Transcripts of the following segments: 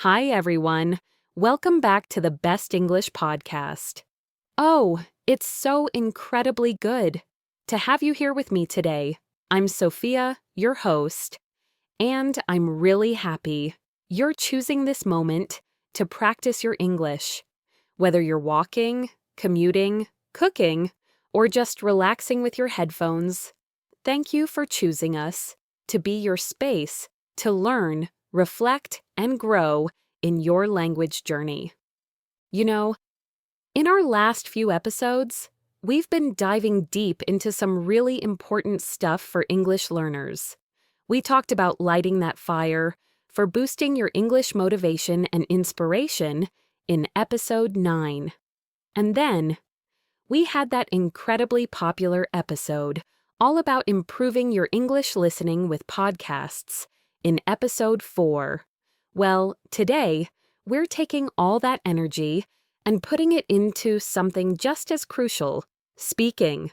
Hi, everyone. Welcome back to the Best English Podcast. Oh, it's so incredibly good to have you here with me today. I'm Sophia, your host, and I'm really happy you're choosing this moment to practice your English. Whether you're walking, commuting, cooking, or just relaxing with your headphones, thank you for choosing us to be your space to learn, reflect, and grow in your language journey. You know, in our last few episodes, we've been diving deep into some really important stuff for English learners. We talked about lighting that fire for boosting your English motivation and inspiration in episode 9. And then, we had that incredibly popular episode all about improving your English listening with podcasts in episode 4. Well, today, we're taking all that energy and putting it into something just as crucial, speaking.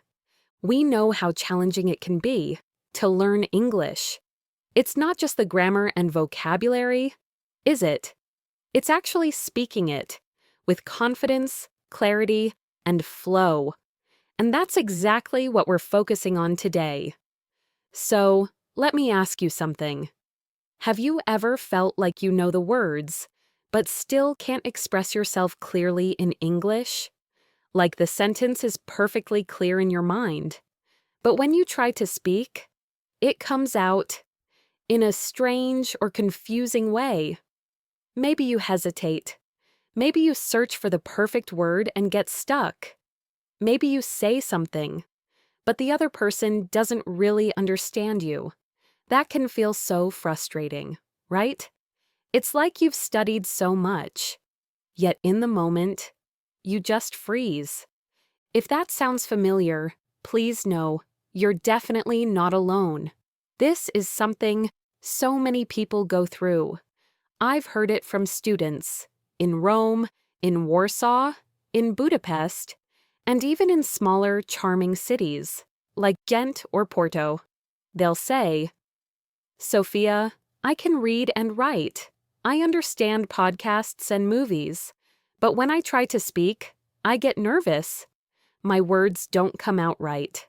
We know how challenging it can be to learn English. It's not just the grammar and vocabulary, is it? It's actually speaking it with confidence, clarity, and flow. And that's exactly what we're focusing on today. So, let me ask you something. Have you ever felt like you know the words, but still can't express yourself clearly in English? Like the sentence is perfectly clear in your mind, but when you try to speak, it comes out in a strange or confusing way. Maybe you hesitate. Maybe you search for the perfect word and get stuck. Maybe you say something, but the other person doesn't really understand you. That can feel so frustrating, right? It's like you've studied so much, yet in the moment, you just freeze. If that sounds familiar, please know you're definitely not alone. This is something so many people go through. I've heard it from students in Rome, in Warsaw, in Budapest, and even in smaller, charming cities like Ghent or Porto. They'll say, "Sophia, I can read and write. I understand podcasts and movies, but when I try to speak, I get nervous. My words don't come out right."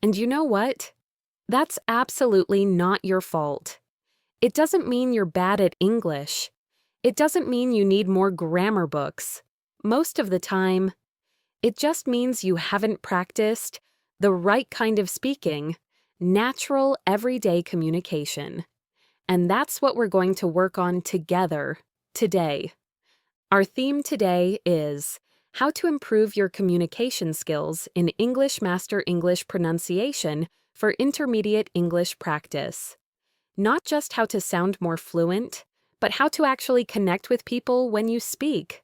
And you know what? That's absolutely not your fault. It doesn't mean you're bad at English. It doesn't mean you need more grammar books. Most of the time, it just means you haven't practiced the right kind of speaking, natural, everyday communication. And that's what we're going to work on together today. Our theme today is how to improve your communication skills in English Master English pronunciation for intermediate English practice. Not just how to sound more fluent, but how to actually connect with people when you speak.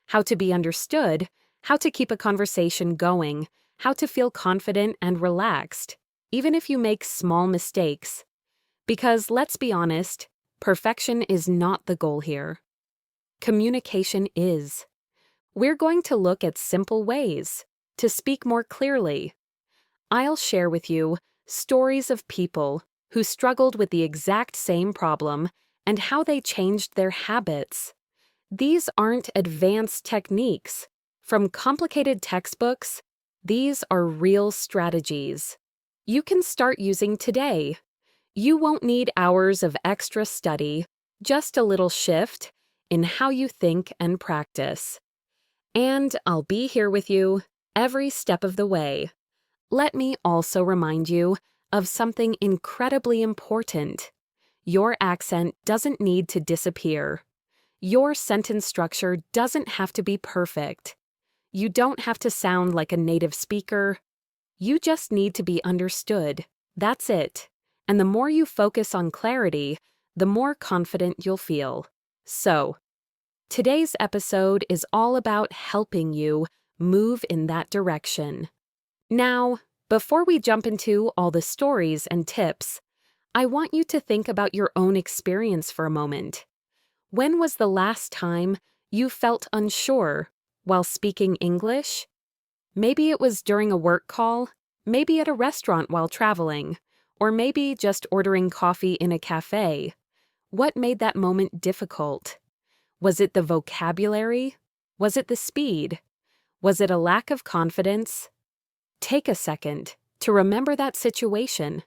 How to be understood, how to keep a conversation going, how to feel confident and relaxed, even if you make small mistakes. Because let's be honest, perfection is not the goal here. Communication is. We're going to look at simple ways to speak more clearly. I'll share with you stories of people who struggled with the exact same problem and how they changed their habits. These aren't advanced techniques from complicated textbooks. These are real strategies you can start using today. You won't need hours of extra study, just a little shift in how you think and practice. And I'll be here with you every step of the way. Let me also remind you of something incredibly important. Your accent doesn't need to disappear. Your sentence structure doesn't have to be perfect. You don't have to sound like a native speaker. You just need to be understood. That's it. And the more you focus on clarity, the more confident you'll feel. So, today's episode is all about helping you move in that direction. Now, before we jump into all the stories and tips, I want you to think about your own experience for a moment. When was the last time you felt unsure while speaking English? Maybe it was during a work call, maybe at a restaurant while traveling, or maybe just ordering coffee in a cafe. What made that moment difficult? Was it the vocabulary? Was it the speed? Was it a lack of confidence? Take a second to remember that situation,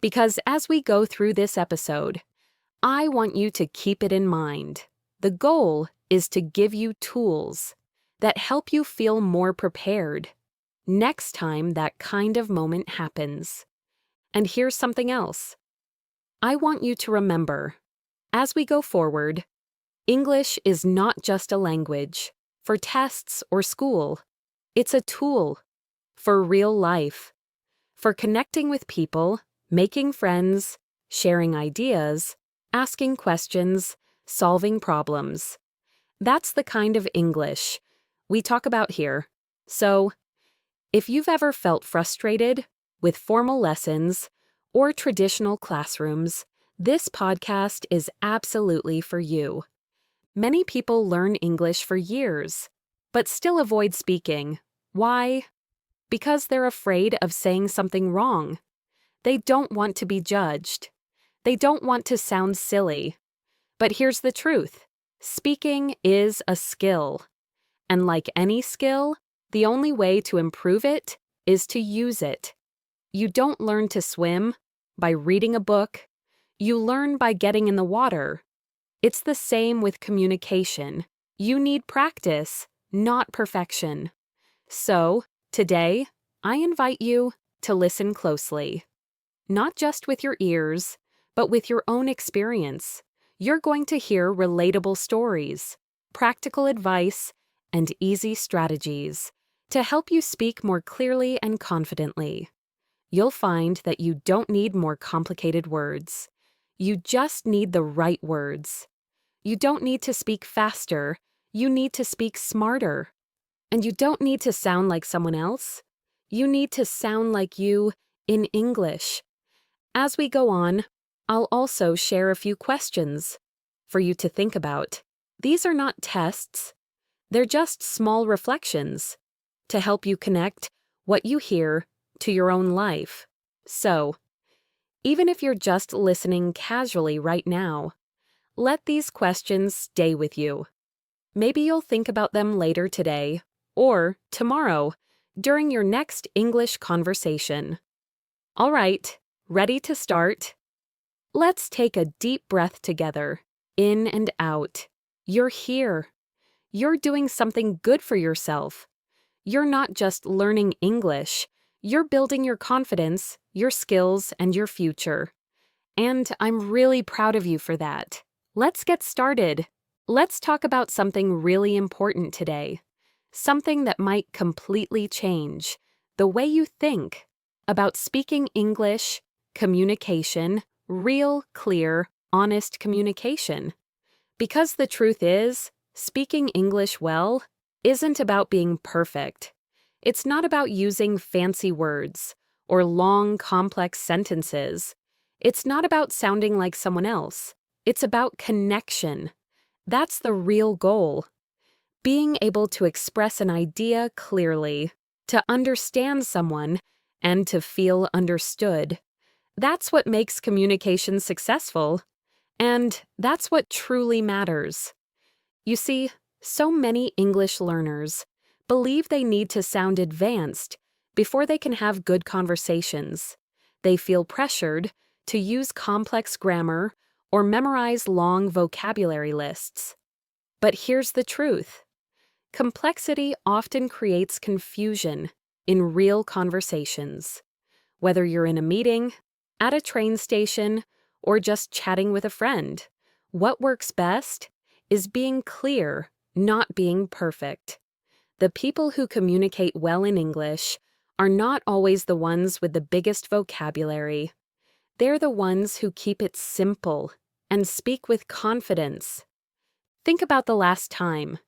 because as we go through this episode, I want you to keep it in mind. The goal is to give you tools that help you feel more prepared next time that kind of moment happens. And here's something else. I want you to remember, as we go forward, English is not just a language for tests or school. It's a tool for real life, for connecting with people, making friends, sharing ideas, asking questions, solving problems. That's the kind of English we talk about here. So, if you've ever felt frustrated with formal lessons or traditional classrooms, this podcast is absolutely for you. Many people learn English for years, but still avoid speaking. Why? Because they're afraid of saying something wrong. They don't want to be judged. They don't want to sound silly. But here's the truth. Speaking is a skill. And like any skill, the only way to improve it is to use it. You don't learn to swim by reading a book. You learn by getting in the water. It's the same with communication. You need practice, not perfection. So, today, I invite you to listen closely. Not just with your ears, but with your own experience. You're going to hear relatable stories, practical advice, and easy strategies to help you speak more clearly and confidently. You'll find that you don't need more complicated words. You just need the right words. You don't need to speak faster. You need to speak smarter. And you don't need to sound like someone else. You need to sound like you in English. As we go on, I'll also share a few questions for you to think about. These are not tests. They're just small reflections to help you connect what you hear to your own life. So, even if you're just listening casually right now, let these questions stay with you. Maybe you'll think about them later today or tomorrow during your next English conversation. All right, ready to start? Let's take a deep breath together, in and out. You're here. You're doing something good for yourself. You're not just learning English. You're building your confidence, your skills, and your future. And I'm really proud of you for that. Let's get started. Let's talk about something really important today. Something that might completely change the way you think about speaking English, communication, real, clear, honest communication. Because the truth is, speaking English well isn't about being perfect. It's not about using fancy words or long, complex sentences. It's not about sounding like someone else. It's about connection. That's the real goal. Being able to express an idea clearly, to understand someone, and to feel understood. That's what makes communication successful. And that's what truly matters. You see, so many English learners believe they need to sound advanced before they can have good conversations. They feel pressured to use complex grammar or memorize long vocabulary lists. But here's the truth. Complexity often creates confusion in real conversations. Whether you're in a meeting, at a train station, or just chatting with a friend, what works best is being clear, not being perfect. The people who communicate well in English are not always the ones with the biggest vocabulary. They're the ones who keep it simple and speak with confidence. Think about the last time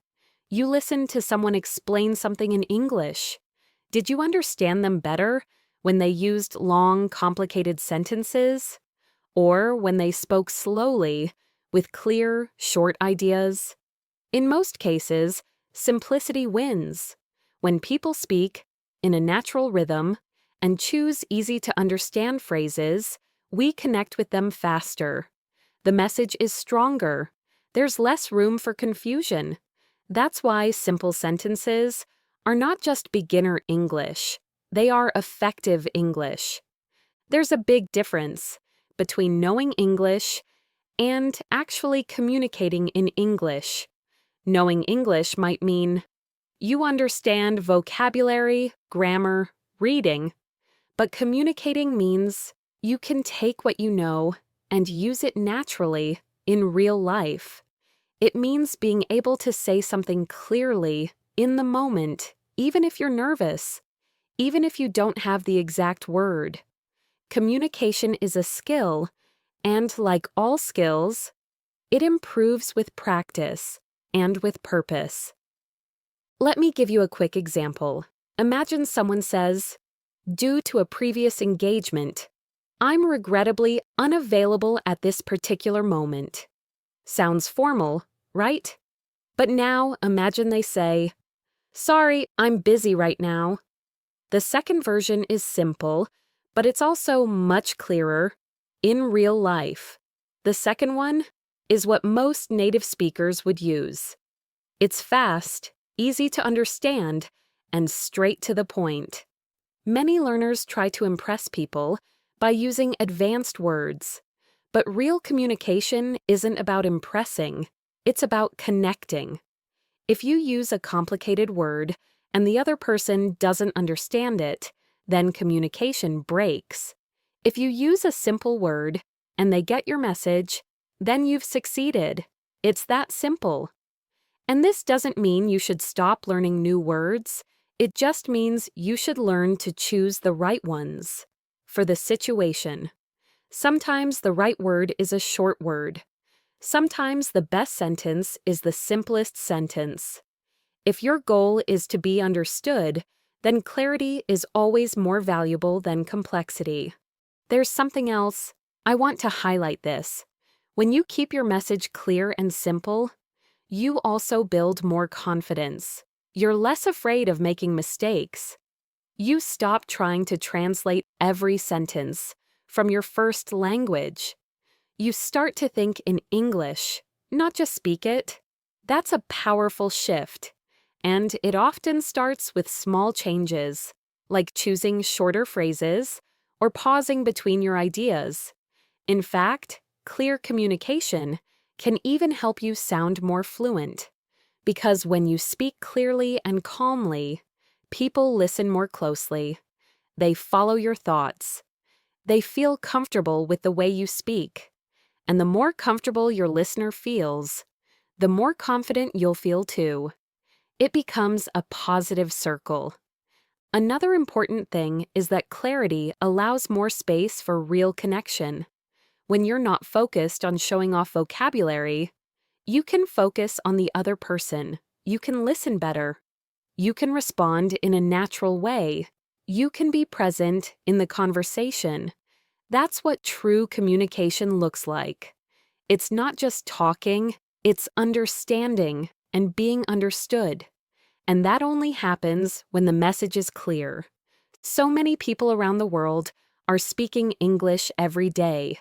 you listened to someone explain something in English. Did you understand them better when they used long, complicated sentences? Or when they spoke slowly with clear, short ideas? In most cases, simplicity wins. When people speak in a natural rhythm and choose easy-to-understand phrases, we connect with them faster. The message is stronger. there's less room for confusion. That's why simple sentences are not just beginner English, they are effective English. There's a big difference between knowing English and actually communicating in English. Knowing English might mean you understand vocabulary, grammar, reading, but communicating means you can take what you know and use it naturally in real life. It means being able to say something clearly in the moment, even if you're nervous, even if you don't have the exact word. Communication is a skill, and like all skills, it improves with practice and with purpose. Let me give you a quick example. Imagine someone says, "Due to a previous engagement, I'm regrettably unavailable at this particular moment." Sounds formal, right? But now imagine they say, "Sorry, I'm busy right now." The second version is simple, but it's also much clearer in real life. The second one is what most native speakers would use. It's fast, easy to understand, and straight to the point. Many learners try to impress people by using advanced words, but real communication isn't about impressing, it's about connecting. If you use a complicated word and the other person doesn't understand it, then communication breaks. If you use a simple word and they get your message, then you've succeeded. It's that simple. And this doesn't mean you should stop learning new words. It just means you should learn to choose the right ones for the situation. Sometimes the right word is a short word. Sometimes the best sentence is the simplest sentence. If your goal is to be understood, then clarity is always more valuable than complexity. There's something else. I want to highlight this. When you keep your message clear and simple, you also build more confidence. You're less afraid of making mistakes. You stop trying to translate every sentence from your first language. You start to think in English, not just speak it. That's a powerful shift, and it often starts with small changes, like choosing shorter phrases or pausing between your ideas. In fact, clear communication can even help you sound more fluent, because when you speak clearly and calmly, people listen more closely. They follow your thoughts. They feel comfortable with the way you speak. And the more comfortable your listener feels, the more confident you'll feel too. It becomes a positive circle. Another important thing is that clarity allows more space for real connection. When you're not focused on showing off vocabulary, you can focus on the other person. You can listen better. You can respond in a natural way. You can be present in the conversation. That's what true communication looks like. It's not just talking, it's understanding and being understood. And that only happens when the message is clear. So many people around the world are speaking English every day.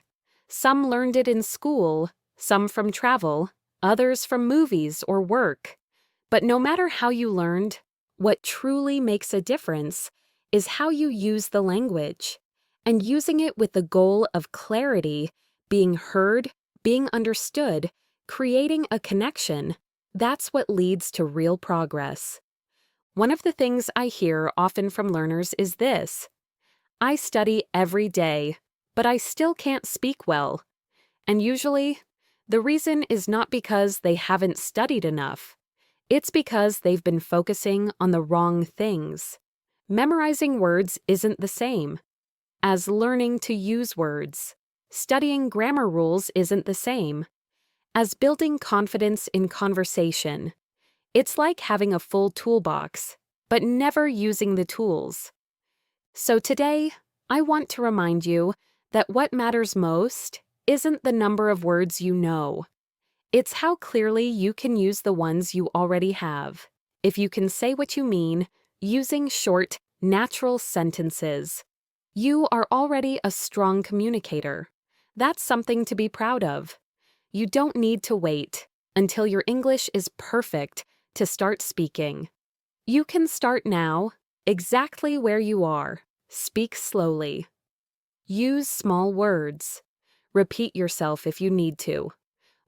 Some learned it in school, some from travel, others from movies or work. But no matter how you learned, what truly makes a difference is how you use the language. And using it with the goal of clarity, being heard, being understood, creating a connection, that's what leads to real progress. One of the things I hear often from learners is this: "I study every day, but I still can't speak well." And usually, the reason is not because they haven't studied enough. It's because they've been focusing on the wrong things. Memorizing words isn't the same as learning to use words. Studying grammar rules isn't the same as building confidence in conversation. It's like having a full toolbox, but never using the tools. So today, I want to remind you that what matters most isn't the number of words you know. It's how clearly you can use the ones you already have. If you can say what you mean, using short, natural sentences, you are already a strong communicator. That's something to be proud of. You don't need to wait. until your English is perfect to start speaking. You can start now, exactly where you are. Speak slowly. Use small words. Repeat yourself if you need to.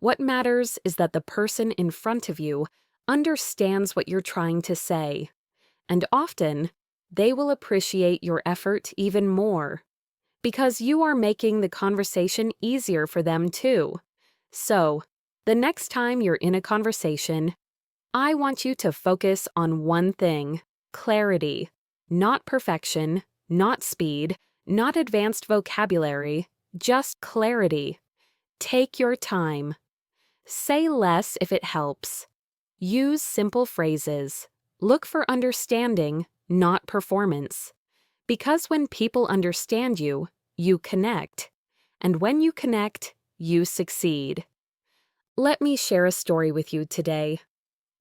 What matters is that the person in front of you understands what you're trying to say, and often they will appreciate your effort even more because you are making the conversation easier for them too. So, the next time you're in a conversation, I want you to focus on one thing: clarity, not perfection, not speed, not advanced vocabulary, just clarity. Take your time. Say less if it helps. Use simple phrases. Look for understanding, not performance. Because when people understand you, you connect. And when you connect, you succeed. Let me share a story with you today.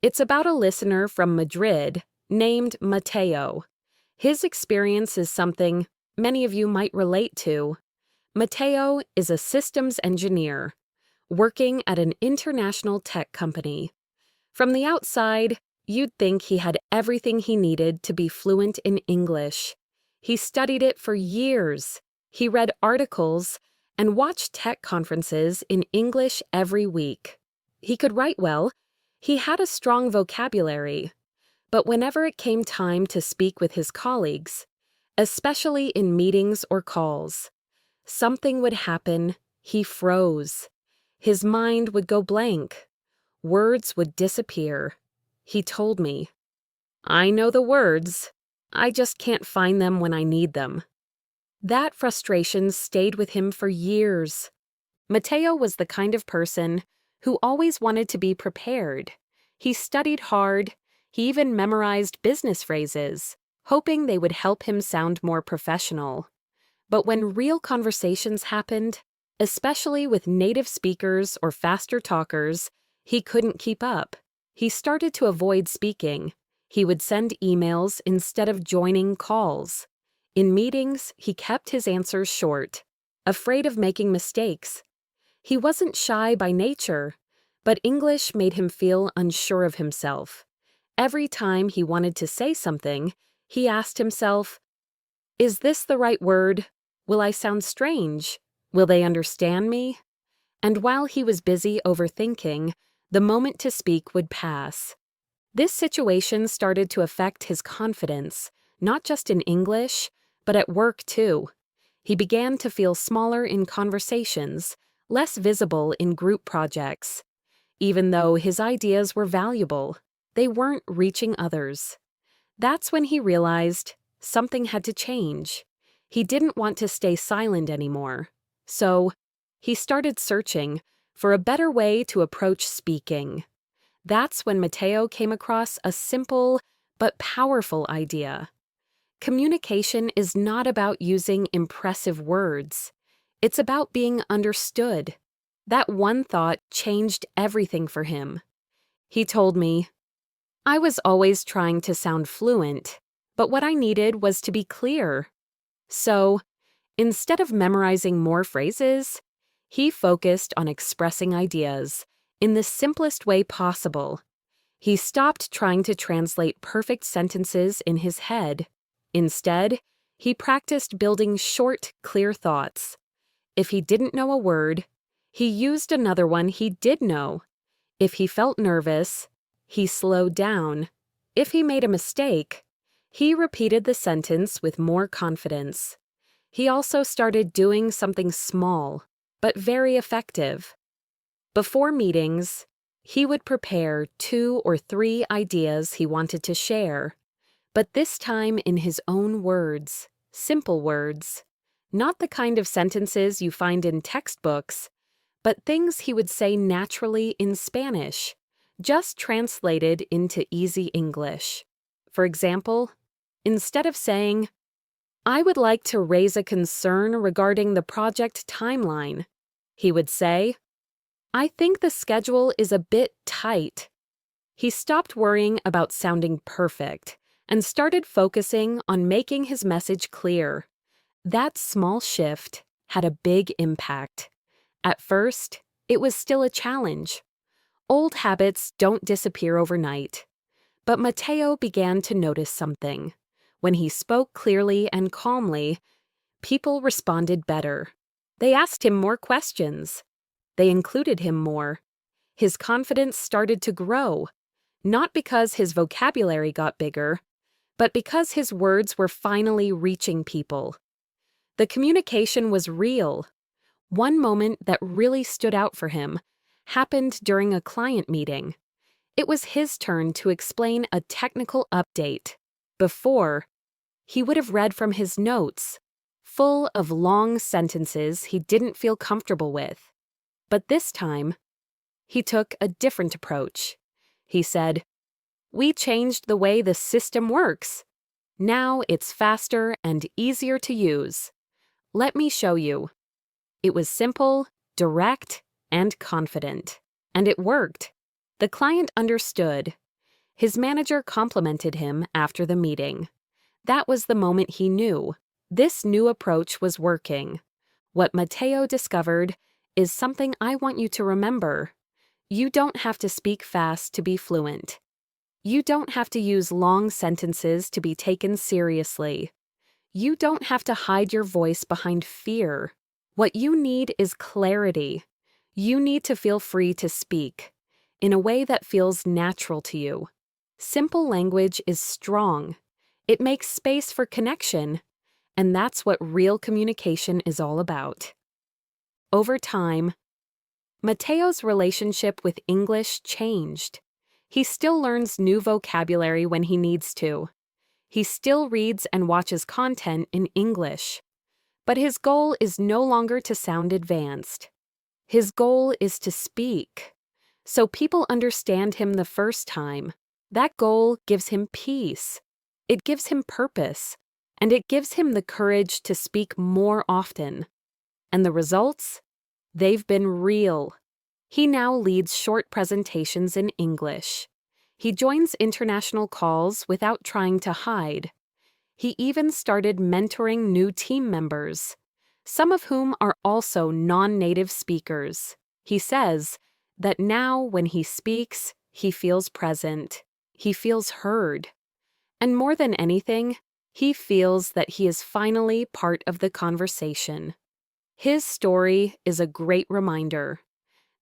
It's about a listener from Madrid named Mateo. His experience is something many of you might relate to. Mateo is a systems engineer working at an international tech company. From the outside, you'd think he had everything he needed to be fluent in English. He studied it for years. He read articles and watched tech conferences in English every week. He could write well. He had a strong vocabulary. But whenever it came time to speak with his colleagues, especially in meetings or calls, something would happen. He froze. His mind would go blank. Words would disappear. He told me, "I know the words. I just can't find them when I need them." That frustration stayed with him for years. Mateo was the kind of person who always wanted to be prepared. He studied hard. He even memorized business phrases, hoping they would help him sound more professional. But when real conversations happened, especially with native speakers or faster talkers, he couldn't keep up. He started to avoid speaking. He would send emails instead of joining calls. In meetings, he kept his answers short, afraid of making mistakes. He wasn't shy by nature, but English made him feel unsure of himself. Every time he wanted to say something, he asked himself, "Is this the right word? Will I sound strange? Will they understand me?" And while he was busy overthinking, the moment to speak would pass. This situation started to affect his confidence, not just in English, but at work too. He began to feel smaller in conversations, less visible in group projects. Even though his ideas were valuable, they weren't reaching others. That's when he realized something had to change. He didn't want to stay silent anymore. So, he started searching for a better way to approach speaking. That's when Mateo came across a simple but powerful idea. Communication is not about using impressive words. It's about being understood. That one thought changed everything for him. He told me, "I was always trying to sound fluent, but what I needed was to be clear." So, instead of memorizing more phrases, he focused on expressing ideas in the simplest way possible. He stopped trying to translate perfect sentences in his head. Instead, he practiced building short, clear thoughts. If he didn't know a word, he used another one he did know. If he felt nervous, he slowed down. If he made a mistake, he repeated the sentence with more confidence. He also started doing something small, but very effective. Before meetings, he would prepare 2 or 3 ideas he wanted to share, but this time in his own words, simple words, not the kind of sentences you find in textbooks, but things he would say naturally in Spanish, just translated into easy English. For example, instead of saying, "I would like to raise a concern regarding the project timeline," he would say, "I think the schedule is a bit tight." He stopped worrying about sounding perfect and started focusing on making his message clear. That small shift had a big impact. At first, it was still a challenge. Old habits don't disappear overnight. But Mateo began to notice something. When he spoke clearly and calmly, people responded better. They asked him more questions. They included him more. His confidence started to grow, not because his vocabulary got bigger, but because his words were finally reaching people. The communication was real. One moment that really stood out for him happened during a client meeting. It was his turn to explain a technical update. Before, he would have read from his notes, full of long sentences he didn't feel comfortable with. But this time, he took a different approach. He said, "We changed the way the system works. Now it's faster and easier to use. Let me show you." It was simple, direct, and confident. And it worked. The client understood. His manager complimented him after the meeting. That was the moment he knew. This new approach was working. What Mateo discovered is something I want you to remember. You don't have to speak fast to be fluent. You don't have to use long sentences to be taken seriously. You don't have to hide your voice behind fear. What you need is clarity. You need to feel free to speak in a way that feels natural to you. Simple language is strong. It makes space for connection, and that's what real communication is all about. Over time, Mateo's relationship with English changed. He still learns new vocabulary when he needs to. He still reads and watches content in English. But his goal is no longer to sound advanced. His goal is to speak, so people understand him the first time. That goal gives him peace. It gives him purpose, and it gives him the courage to speak more often. And the results? They've been real. He now leads short presentations in English. He joins international calls without trying to hide. He even started mentoring new team members, some of whom are also non-native speakers. He says that now when he speaks, he feels present. He feels heard. And more than anything, he feels that he is finally part of the conversation. His story is a great reminder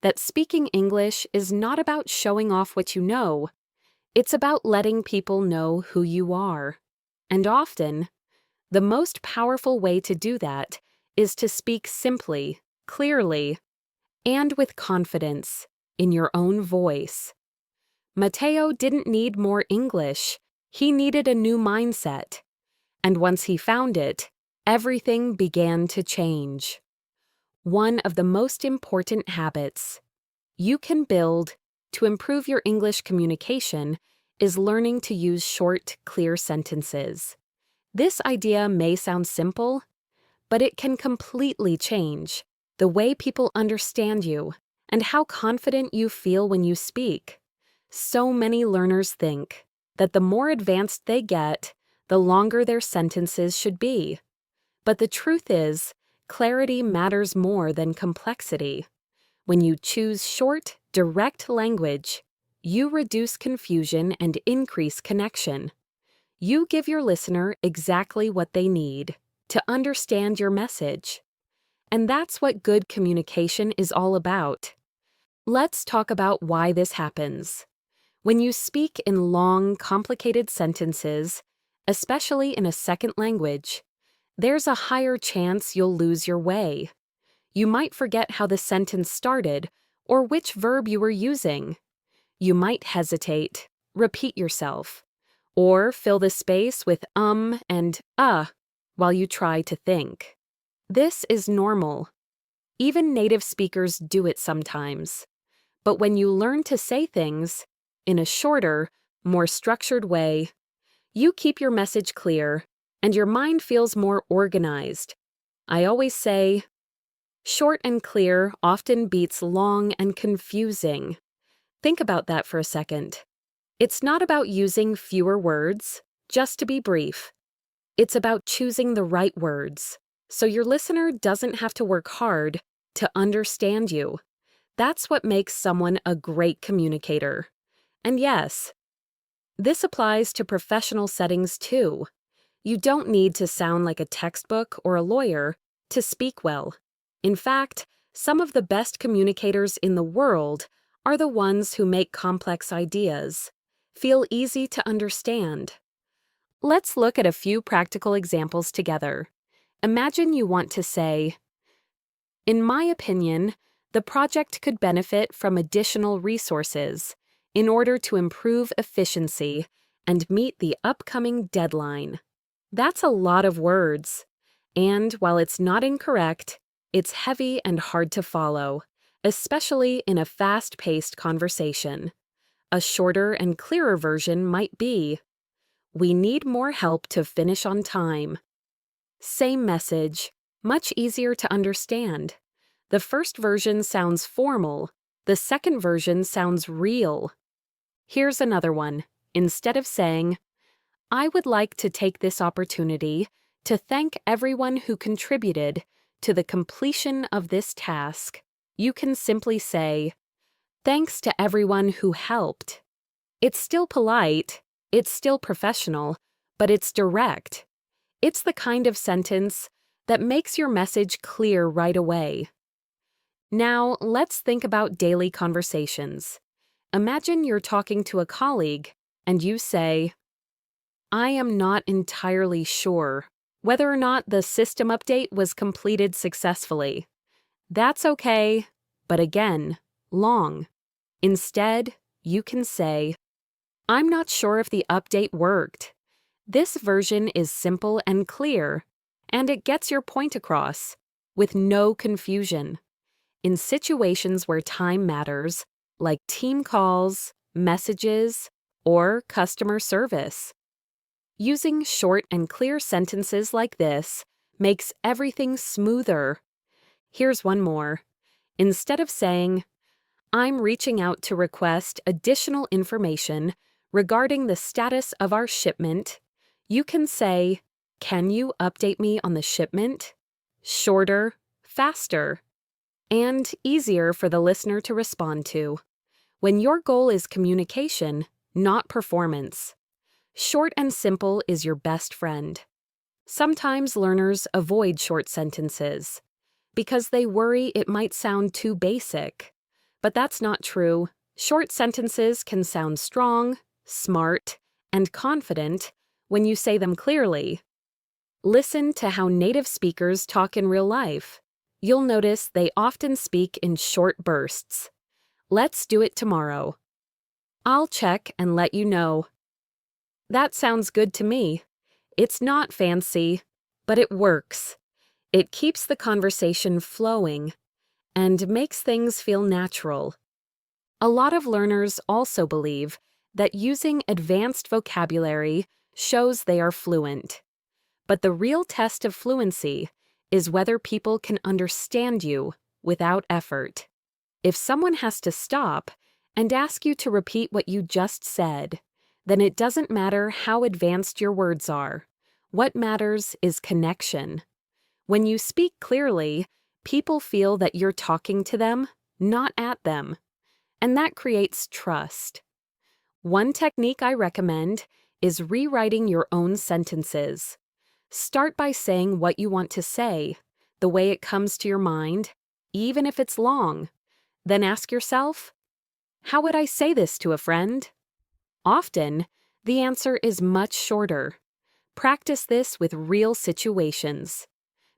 that speaking English is not about showing off what you know. It's about letting people know who you are. And often, the most powerful way to do that is to speak simply, clearly, and with confidence in your own voice. Mateo didn't need more English. He needed a new mindset. And once he found it, everything began to change. One of the most important habits you can build to improve your English communication is learning to use short, clear sentences. This idea may sound simple, but it can completely change the way people understand you and how confident you feel when you speak. So many learners think that the more advanced they get, the longer their sentences should be. But the truth is, clarity matters more than complexity. When you choose short, direct language, you reduce confusion and increase connection. You give your listener exactly what they need to understand your message. And that's what good communication is all about. Let's talk about why this happens. When you speak in long, complicated sentences, especially in a second language, there's a higher chance you'll lose your way. You might forget how the sentence started or which verb you were using. You might hesitate, repeat yourself, or fill the space with and while you try to think. This is normal. Even native speakers do it sometimes. But when you learn to say things in a shorter, more structured way, you keep your message clear and your mind feels more organized. I always say, short and clear often beats long and confusing. Think about that for a second. It's not about using fewer words, just to be brief. It's about choosing the right words, so your listener doesn't have to work hard to understand you. That's what makes someone a great communicator. And yes, this applies to professional settings too. You don't need to sound like a textbook or a lawyer to speak well. In fact, some of the best communicators in the world are the ones who make complex ideas feel easy to understand. Let's look at a few practical examples together. Imagine you want to say, "In my opinion, the project could benefit from additional resources in order to improve efficiency and meet the upcoming deadline." That's a lot of words. And while it's not incorrect, it's heavy and hard to follow, especially in a fast-paced conversation. A shorter and clearer version might be, "We need more help to finish on time." Same message, much easier to understand. The first version sounds formal, the second version sounds real. Here's another one. Instead of saying, "I would like to take this opportunity to thank everyone who contributed to the completion of this task," you can simply say, "Thanks to everyone who helped." It's still polite, it's still professional, but it's direct. It's the kind of sentence that makes your message clear right away. Now, let's think about daily conversations. Imagine you're talking to a colleague and you say, "I am not entirely sure whether or not the system update was completed successfully." That's okay, but again, long. Instead, you can say, "I'm not sure if the update worked." This version is simple and clear, and it gets your point across with no confusion. In situations where time matters, like team calls, messages, or customer service, using short and clear sentences like this makes everything smoother. Here's one more. Instead of saying, "I'm reaching out to request additional information regarding the status of our shipment," you can say, "Can you update me on the shipment?" Shorter, faster, and easier for the listener to respond to. When your goal is communication, not performance, short and simple is your best friend. Sometimes learners avoid short sentences because they worry it might sound too basic. But that's not true. Short sentences can sound strong, smart, and confident when you say them clearly. Listen to how native speakers talk in real life. You'll notice they often speak in short bursts. "Let's do it tomorrow." "I'll check and let you know." That sounds good to me. It's not fancy, but it works. It keeps the conversation flowing and makes things feel natural. A lot of learners also believe that using advanced vocabulary shows they are fluent. But the real test of fluency is whether people can understand you without effort. If someone has to stop and ask you to repeat what you just said, then it doesn't matter how advanced your words are. What matters is connection. When you speak clearly, people feel that you're talking to them, not at them. And that creates trust. One technique I recommend is rewriting your own sentences. Start by saying what you want to say, the way it comes to your mind, even if it's long. Then ask yourself, "How would I say this to a friend?" Often, the answer is much shorter. Practice this with real situations.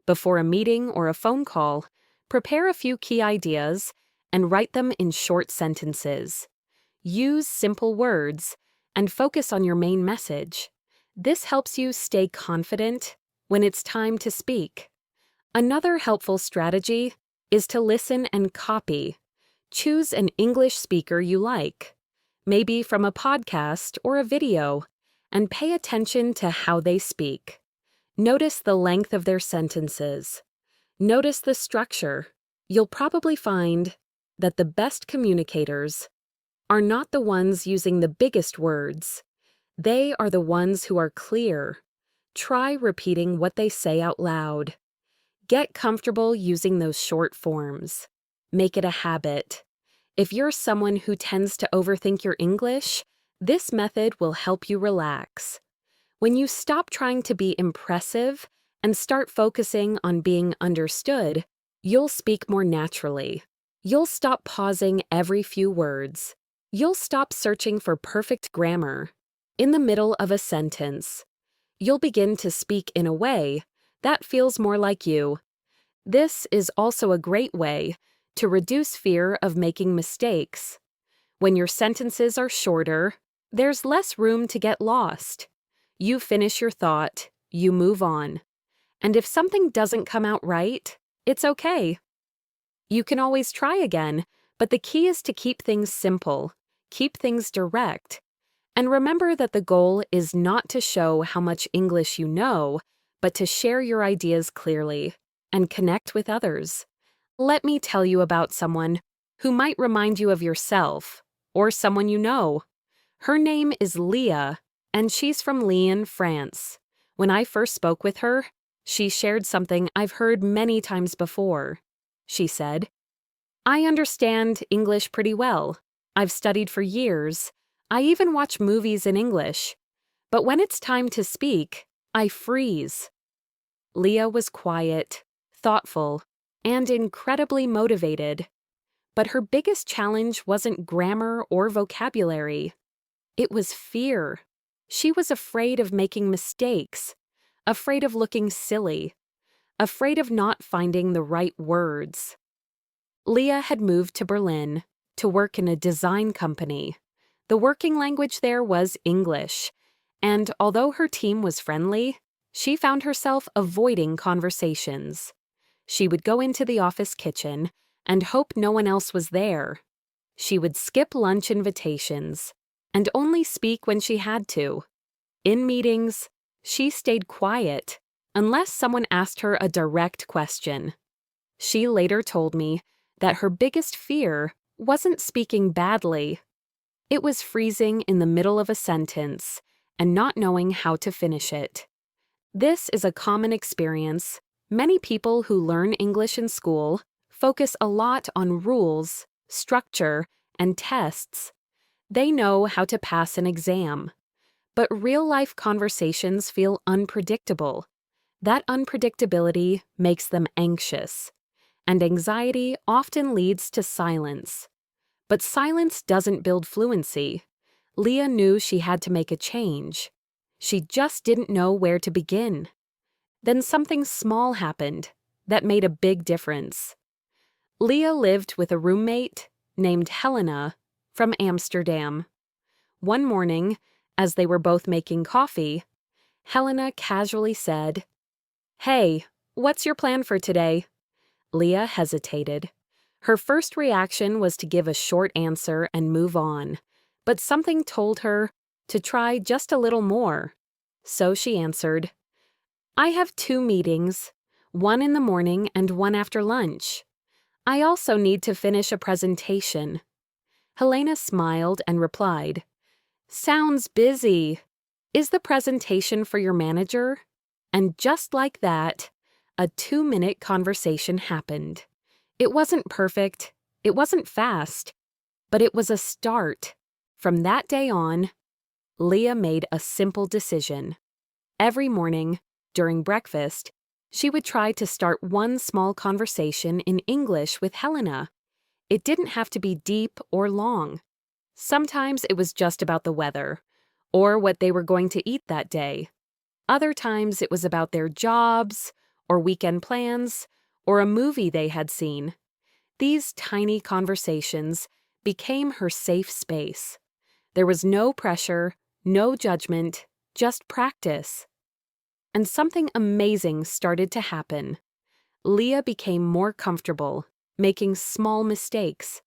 Before a meeting or a phone call, prepare a few key ideas and write them in short sentences. Use simple words and focus on your main message. This helps you stay confident when it's time to speak. Another helpful strategy is to listen and copy. Choose an English speaker you like, maybe from a podcast or a video, and pay attention to how they speak. Notice the length of their sentences. Notice the structure. You'll probably find that the best communicators are not the ones using the biggest words. They are the ones who are clear. Try repeating what they say out loud. Get comfortable using those short forms. Make it a habit. If you're someone who tends to overthink your English, this method will help you relax. When you stop trying to be impressive and start focusing on being understood, you'll speak more naturally. You'll stop pausing every few words. You'll stop searching for perfect grammar in the middle of a sentence. You'll begin to speak in a way that feels more like you. This is also a great way to reduce fear of making mistakes. When your sentences are shorter, there's less room to get lost. You finish your thought, you move on. And if something doesn't come out right, it's okay. You can always try again, but the key is to keep things simple, keep things direct, and remember that the goal is not to show how much English you know, but to share your ideas clearly and connect with others. Let me tell you about someone who might remind you of yourself or someone you know. Her name is Leah, and she's from Lyon, France. When I first spoke with her, she shared something I've heard many times before. She said, "I understand English pretty well. I've studied for years. I even watch movies in English. But when it's time to speak, I freeze." Leah was quiet, thoughtful, and incredibly motivated. But her biggest challenge wasn't grammar or vocabulary. It was fear. She was afraid of making mistakes, afraid of looking silly, afraid of not finding the right words. Leah had moved to Berlin to work in a design company. The working language there was English, and although her team was friendly, she found herself avoiding conversations. She would go into the office kitchen and hope no one else was there. She would skip lunch invitations and only speak when she had to. In meetings, she stayed quiet unless someone asked her a direct question. She later told me that her biggest fear wasn't speaking badly. It was freezing in the middle of a sentence and not knowing how to finish it. This is a common experience. Many people who learn English in school focus a lot on rules, structure, and tests. They know how to pass an exam. But real-life conversations feel unpredictable. That unpredictability makes them anxious, and anxiety often leads to silence. But silence doesn't build fluency. Leah knew she had to make a change. She just didn't know where to begin. Then something small happened that made a big difference. Leah lived with a roommate named Helena from Amsterdam. One morning, as they were both making coffee, Helena casually said, "Hey, what's your plan for today?" Leah hesitated. Her first reaction was to give a short answer and move on, but something told her to try just a little more. So she answered, "I have 2 meetings, one in the morning and one after lunch. I also need to finish a presentation." Helena smiled and replied, "Sounds busy. Is the presentation for your manager?" And just like that, a 2-minute conversation happened. It wasn't perfect, it wasn't fast, but it was a start. From that day on, Leah made a simple decision. Every morning, during breakfast, she would try to start one small conversation in English with Helena. It didn't have to be deep or long. Sometimes it was just about the weather, or what they were going to eat that day. Other times it was about their jobs, or weekend plans, or a movie they had seen. These tiny conversations became her safe space. There was no pressure, no judgment, just practice. And something amazing started to happen. Leah became more comfortable, making small mistakes.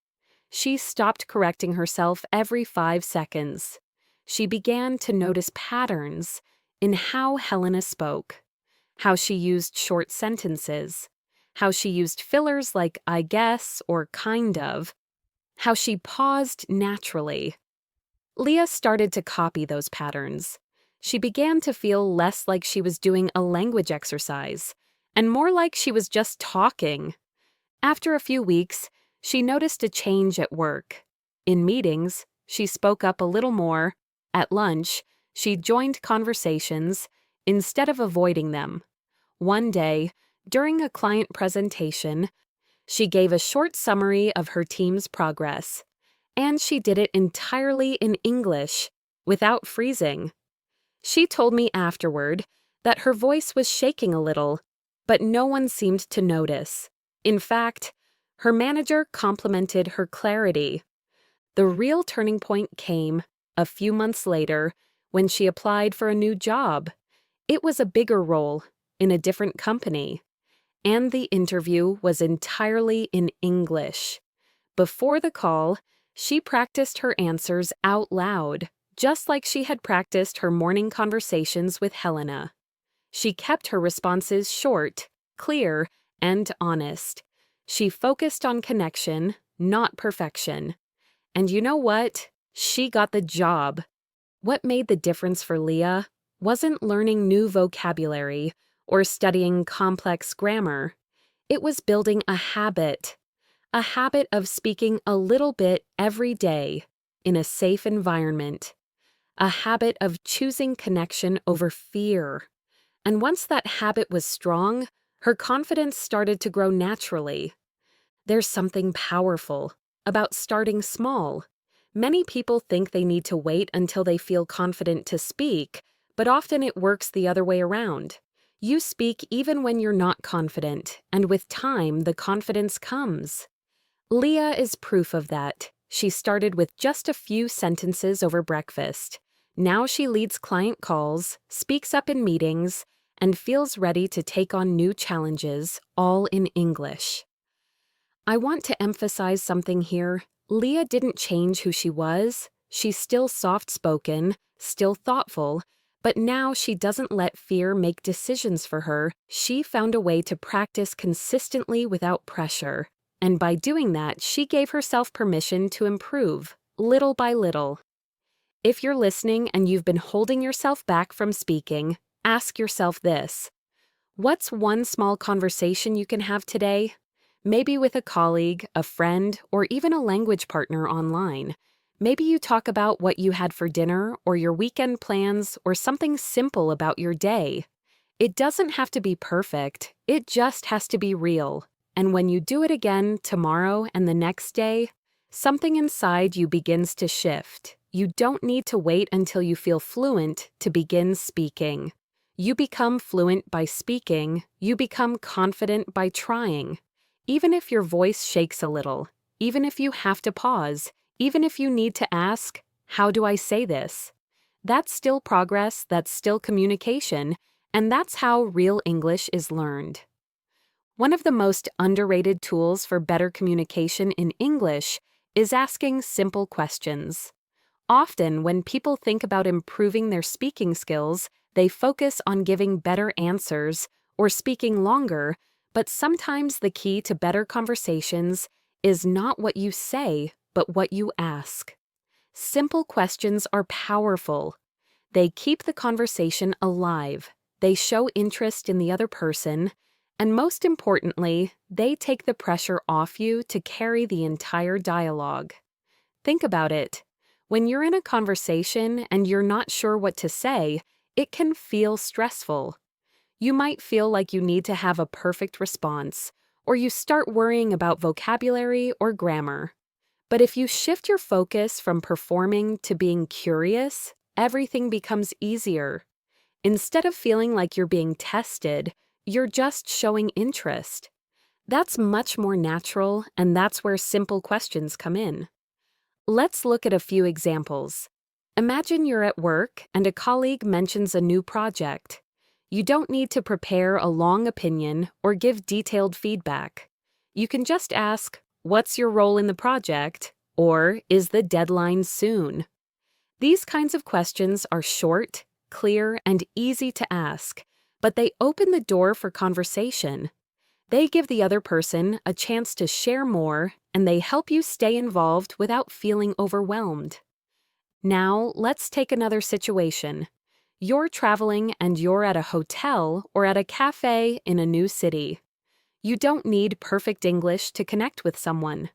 She stopped correcting herself every 5 seconds. She began to notice patterns in how Helena spoke, how she used short sentences, how she used fillers like "I guess" or "kind of," how she paused naturally. Leah started to copy those patterns. She began to feel less like she was doing a language exercise, and more like she was just talking. After a few weeks, She noticed a change at work. In meetings, she spoke up a little more. At lunch, she joined conversations instead of avoiding them. One day, during a client presentation, she gave a short summary of her team's progress, and she did it entirely in English, without freezing. She told me afterward that her voice was shaking a little, but no one seemed to notice. In fact, her manager complimented her clarity. The real turning point came a few months later when she applied for a new job. It was a bigger role in a different company, and the interview was entirely in English. Before the call, she practiced her answers out loud, just like she had practiced her morning conversations with Helena. She kept her responses short, clear, and honest. She focused on connection, not perfection. And you know what? She got the job. What made the difference for Leah wasn't learning new vocabulary or studying complex grammar. It was building a habit of speaking a little bit every day in a safe environment, a habit of choosing connection over fear. And once that habit was strong, her confidence started to grow naturally. There's something powerful about starting small. Many people think they need to wait until they feel confident to speak, but often it works the other way around. You speak even when you're not confident, and with time, the confidence comes. Leah is proof of that. She started with just a few sentences over breakfast. Now she leads client calls, speaks up in meetings, and feels ready to take on new challenges, all in English. I want to emphasize something here. Leah didn't change who she was. She's still soft-spoken, still thoughtful, but now she doesn't let fear make decisions for her. She found a way to practice consistently without pressure. And by doing that, she gave herself permission to improve, little by little. If you're listening and you've been holding yourself back from speaking, ask yourself this. What's one small conversation you can have today? Maybe with a colleague, a friend, or even a language partner online. Maybe you talk about what you had for dinner, or your weekend plans, or something simple about your day. It doesn't have to be perfect, it just has to be real. And when you do it again tomorrow and the next day, something inside you begins to shift. You don't need to wait until you feel fluent to begin speaking. You become fluent by speaking, you become confident by trying. Even if your voice shakes a little, even if you have to pause, even if you need to ask, how do I say this? That's still progress, that's still communication, and that's how real English is learned. One of the most underrated tools for better communication in English is asking simple questions. Often, when people think about improving their speaking skills, they focus on giving better answers or speaking longer, but sometimes the key to better conversations is not what you say, but what you ask. Simple questions are powerful. They keep the conversation alive, they show interest in the other person, and most importantly, they take the pressure off you to carry the entire dialogue. Think about it. When you're in a conversation and you're not sure what to say, it can feel stressful. You might feel like you need to have a perfect response, or you start worrying about vocabulary or grammar. But if you shift your focus from performing to being curious, everything becomes easier. Instead of feeling like you're being tested, you're just showing interest. That's much more natural, and that's where simple questions come in. Let's look at a few examples. Imagine you're at work and a colleague mentions a new project. You don't need to prepare a long opinion or give detailed feedback. You can just ask, "What's your role in the project?" or "Is the deadline soon?" These kinds of questions are short, clear, and easy to ask, but they open the door for conversation. They give the other person a chance to share more, and they help you stay involved without feeling overwhelmed. Now, let's take another situation. You're traveling and you're at a hotel or at a cafe in a new city. You don't need perfect English to connect with someone.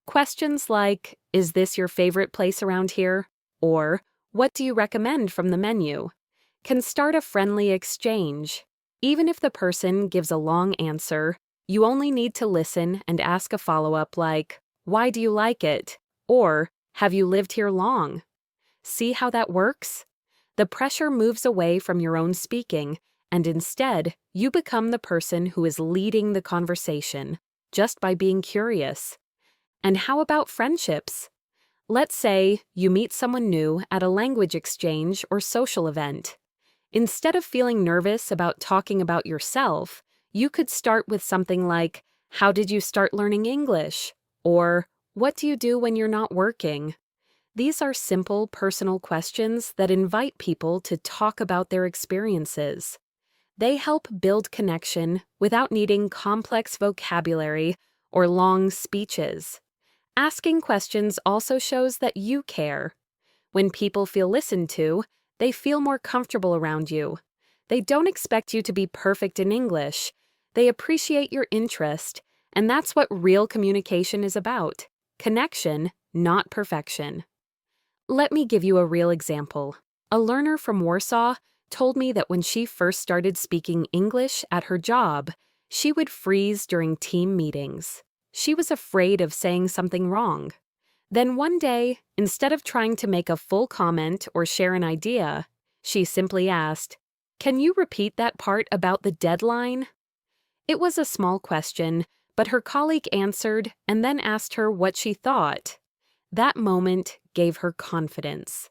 Questions like, "Is this your favorite place around here?" or "What do you recommend from the menu?" can start a friendly exchange. Even if the person gives a long answer, you only need to listen and ask a follow-up like, "Why do you like it?" or "Have you lived here long?" See how that works? The pressure moves away from your own speaking, and instead, you become the person who is leading the conversation, just by being curious. And how about friendships? Let's say you meet someone new at a language exchange or social event. Instead of feeling nervous about talking about yourself, you could start with something like, "How did you start learning English?" or "What do you do when you're not working?" These are simple, personal questions that invite people to talk about their experiences. They help build connection without needing complex vocabulary or long speeches. Asking questions also shows that you care. When people feel listened to, they feel more comfortable around you. They don't expect you to be perfect in English. They appreciate your interest, and that's what real communication is about: connection, not perfection. Let me give you a real example. A learner from Warsaw told me that when she first started speaking English at her job, she would freeze during team meetings. She was afraid of saying something wrong. Then one day, instead of trying to make a full comment or share an idea, she simply asked, "Can you repeat that part about the deadline?" It was a small question, but her colleague answered and then asked her what she thought. That moment gave her confidence.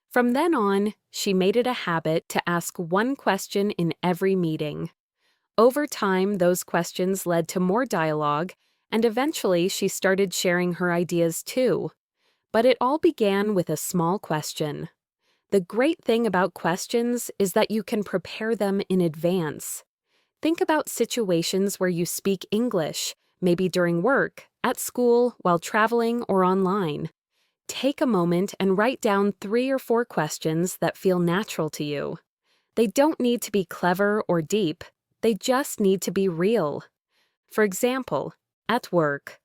From then on, she made it a habit to ask one question in every meeting. Over time, those questions led to more dialogue, and eventually she started sharing her ideas too. But it all began with a small question. The great thing about questions is that you can prepare them in advance. Think about situations where you speak English, maybe during work, at school, while traveling, or online. Take a moment and write down 3 or 4 questions that feel natural to you. They don't need to be clever or deep, they just need to be real. For example, at work,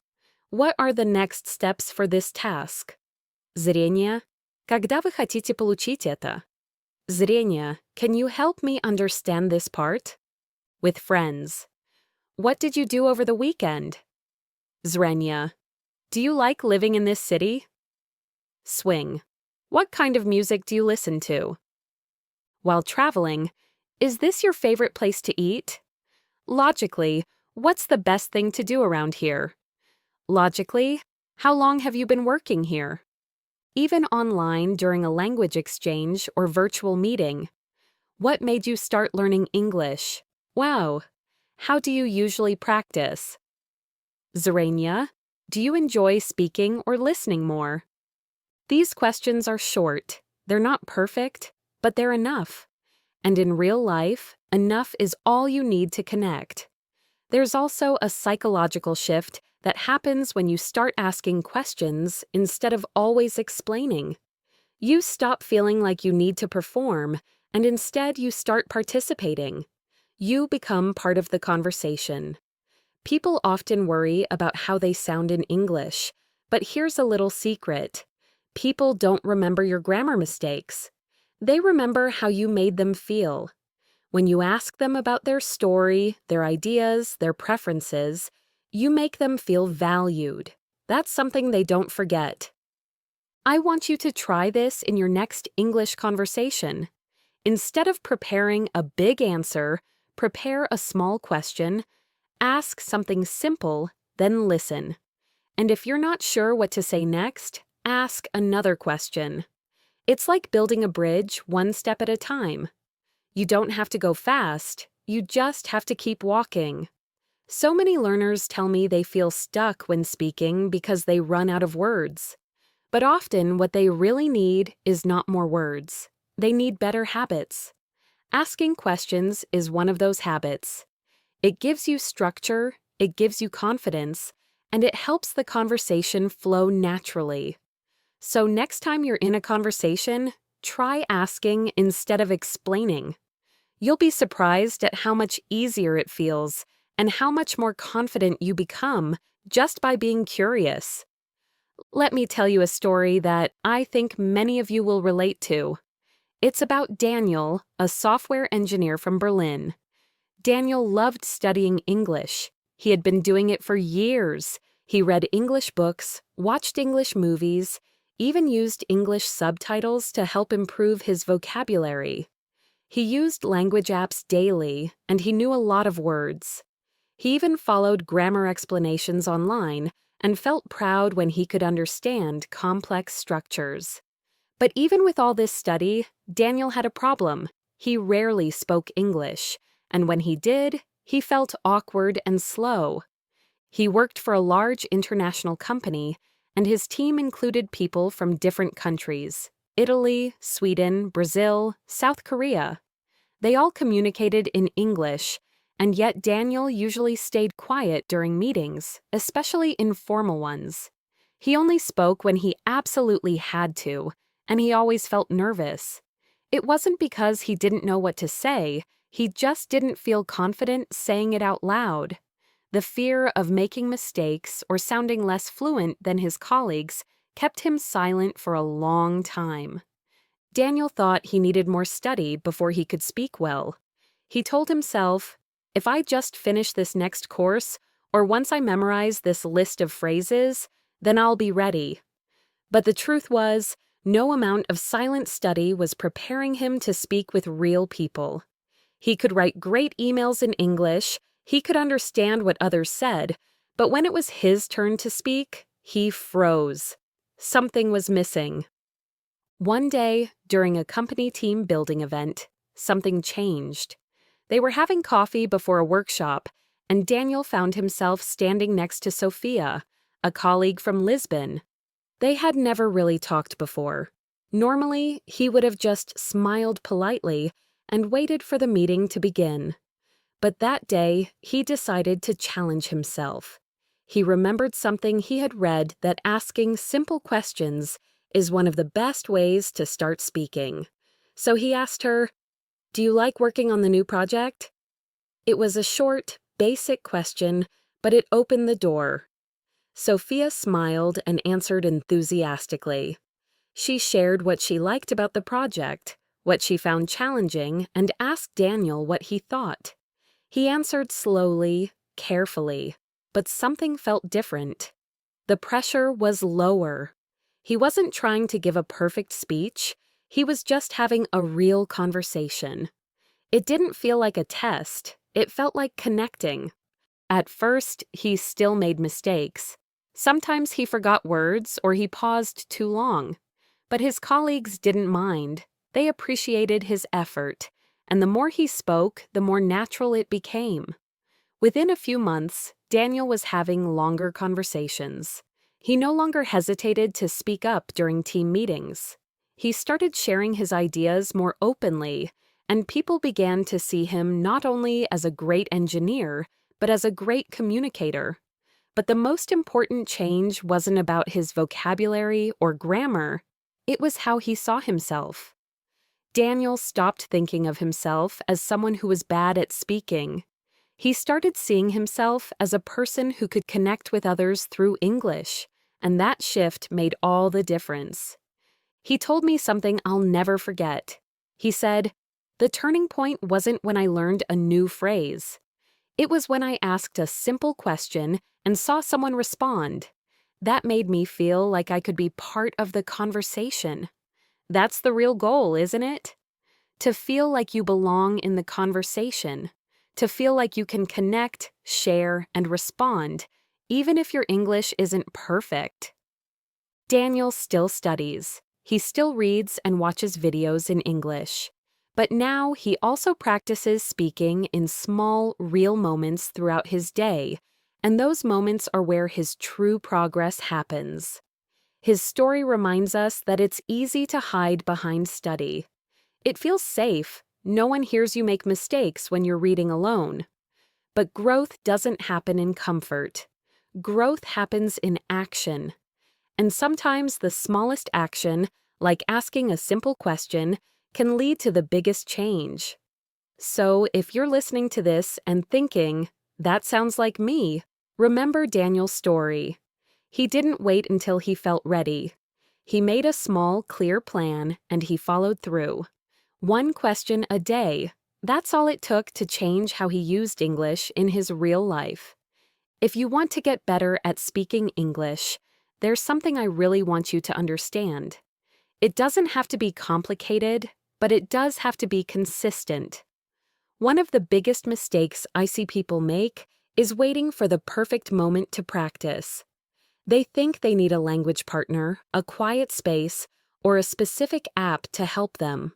what are the next steps for this task? Зрение. Когда вы хотите получить это? Зрение. Can you help me understand this part? With friends. What did you do over the weekend? Zrenia. Do you like living in this city? Swing. What kind of music do you listen to? While traveling, is this your favorite place to eat? Logically, what's the best thing to do around here? Logically, how long have you been working here? Even online during a language exchange or virtual meeting. What made you start learning English? Wow. How do you usually practice? Zrenia, do you enjoy speaking or listening more? These questions are short. They're not perfect, but they're enough. And in real life, enough is all you need to connect. There's also a psychological shift that happens when you start asking questions instead of always explaining. You stop feeling like you need to perform, and instead you start participating. You become part of the conversation. People often worry about how they sound in English, but here's a little secret. People don't remember your grammar mistakes. They remember how you made them feel. When you ask them about their story, their ideas, their preferences, you make them feel valued. That's something they don't forget. I want you to try this in your next English conversation. Instead of preparing a big answer, prepare a small question, ask something simple, then listen. And if you're not sure what to say next, ask another question. It's like building a bridge one step at a time. You don't have to go fast, you just have to keep walking. So many learners tell me they feel stuck when speaking because they run out of words. But often what they really need is not more words. They need better habits. Asking questions is one of those habits. It gives you structure, it gives you confidence, and it helps the conversation flow naturally. So next time you're in a conversation, try asking instead of explaining. You'll be surprised at how much easier it feels and how much more confident you become just by being curious. Let me tell you a story that I think many of you will relate to. It's about Daniel, a software engineer from Berlin. Daniel loved studying English. He had been doing it for years. He read English books, watched English movies, even used English subtitles to help improve his vocabulary. He used language apps daily, and he knew a lot of words. He even followed grammar explanations online and felt proud when he could understand complex structures. But even with all this study, Daniel had a problem. He rarely spoke English, and when he did, he felt awkward and slow. He worked for a large international company, and his team included people from different countries: Italy, Sweden, Brazil, South Korea. They all communicated in English, and yet Daniel usually stayed quiet during meetings, especially informal ones. He only spoke when he absolutely had to, and he always felt nervous. It wasn't because he didn't know what to say, he just didn't feel confident saying it out loud. The fear of making mistakes or sounding less fluent than his colleagues kept him silent for a long time. Daniel thought he needed more study before he could speak well. He told himself, "If I just finish this next course, or once I memorize this list of phrases, then I'll be ready." But the truth was, no amount of silent study was preparing him to speak with real people. He could write great emails in English, he could understand what others said, but when it was his turn to speak, he froze. Something was missing. One day, during a company team building event, something changed. They were having coffee before a workshop, and Daniel found himself standing next to Sophia, a colleague from Lisbon. They had never really talked before. Normally, he would have just smiled politely and waited for the meeting to begin. But that day, he decided to challenge himself. He remembered something he had read, that asking simple questions is one of the best ways to start speaking. So he asked her, "Do you like working on the new project?" It was a short, basic question, but it opened the door. Sophia smiled and answered enthusiastically. She shared what she liked about the project, what she found challenging, and asked Daniel what he thought. He answered slowly, carefully, but something felt different. The pressure was lower. He wasn't trying to give a perfect speech, he was just having a real conversation. It didn't feel like a test, it felt like connecting. At first, he still made mistakes. Sometimes he forgot words or he paused too long. But his colleagues didn't mind. They appreciated his effort, and the more he spoke, the more natural it became. Within a few months, Daniel was having longer conversations. He no longer hesitated to speak up during team meetings. He started sharing his ideas more openly, and people began to see him not only as a great engineer, but as a great communicator. But the most important change wasn't about his vocabulary or grammar, it was how he saw himself. Daniel stopped thinking of himself as someone who was bad at speaking. He started seeing himself as a person who could connect with others through English, and that shift made all the difference. He told me something I'll never forget. He said, "The turning point wasn't when I learned a new phrase. It was when I asked a simple question and saw someone respond. That made me feel like I could be part of the conversation." That's the real goal, isn't it? To feel like you belong in the conversation. To feel like you can connect, share, and respond, even if your English isn't perfect. Daniel still studies. He still reads and watches videos in English. But now he also practices speaking in small, real moments throughout his day, and those moments are where his true progress happens. His story reminds us that it's easy to hide behind study. It feels safe. No one hears you make mistakes when you're reading alone. But growth doesn't happen in comfort. Growth happens in action. And sometimes the smallest action, like asking a simple question, can lead to the biggest change. So if you're listening to this and thinking, "That sounds like me," remember Daniel's story. He didn't wait until he felt ready. He made a small, clear plan, and he followed through. One question a day. That's all it took to change how he used English in his real life. If you want to get better at speaking English, there's something I really want you to understand. It doesn't have to be complicated, but it does have to be consistent. One of the biggest mistakes I see people make is waiting for the perfect moment to practice. They think they need a language partner, a quiet space, or a specific app to help them.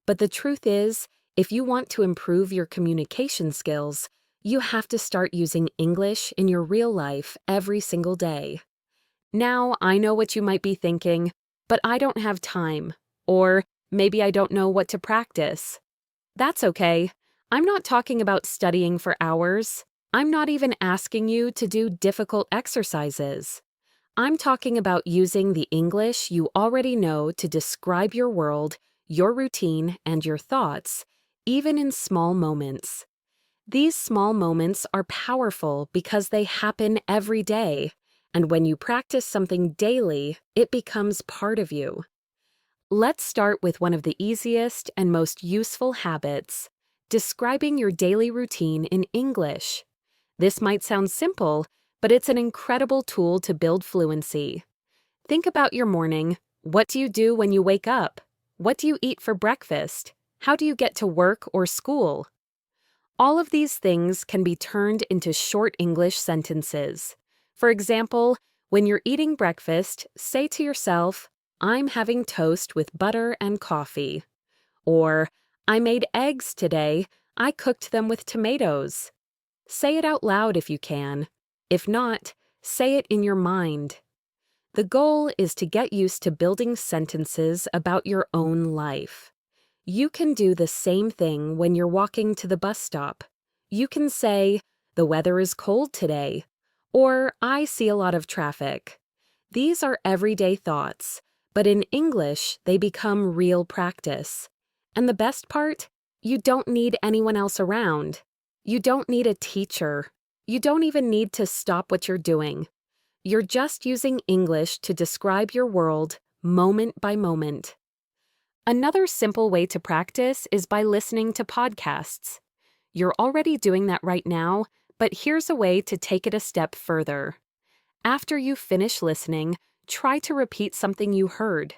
But the truth is, if you want to improve your communication skills, you have to start using English in your real life every single day. Now, I know what you might be thinking, but I don't have time, or maybe I don't know what to practice. That's okay. I'm not talking about studying for hours. I'm not even asking you to do difficult exercises. I'm talking about using the English you already know to describe your world, your routine, and your thoughts, even in small moments. These small moments are powerful because they happen every day, and when you practice something daily, it becomes part of you. Let's start with one of the easiest and most useful habits, describing your daily routine in English. This might sound simple, but it's an incredible tool to build fluency. Think about your morning. What do you do when you wake up? What do you eat for breakfast? How do you get to work or school? All of these things can be turned into short English sentences. For example, when you're eating breakfast, say to yourself, "I'm having toast with butter and coffee." Or, "I made eggs today. I cooked them with tomatoes." Say it out loud if you can. If not, say it in your mind. The goal is to get used to building sentences about your own life. You can do the same thing when you're walking to the bus stop. You can say, "The weather is cold today," or "I see a lot of traffic." These are everyday thoughts, but in English, they become real practice. And the best part? You don't need anyone else around. You don't need a teacher. You don't even need to stop what you're doing. You're just using English to describe your world moment by moment. Another simple way to practice is by listening to podcasts. You're already doing that right now, but here's a way to take it a step further. After you finish listening, try to repeat something you heard.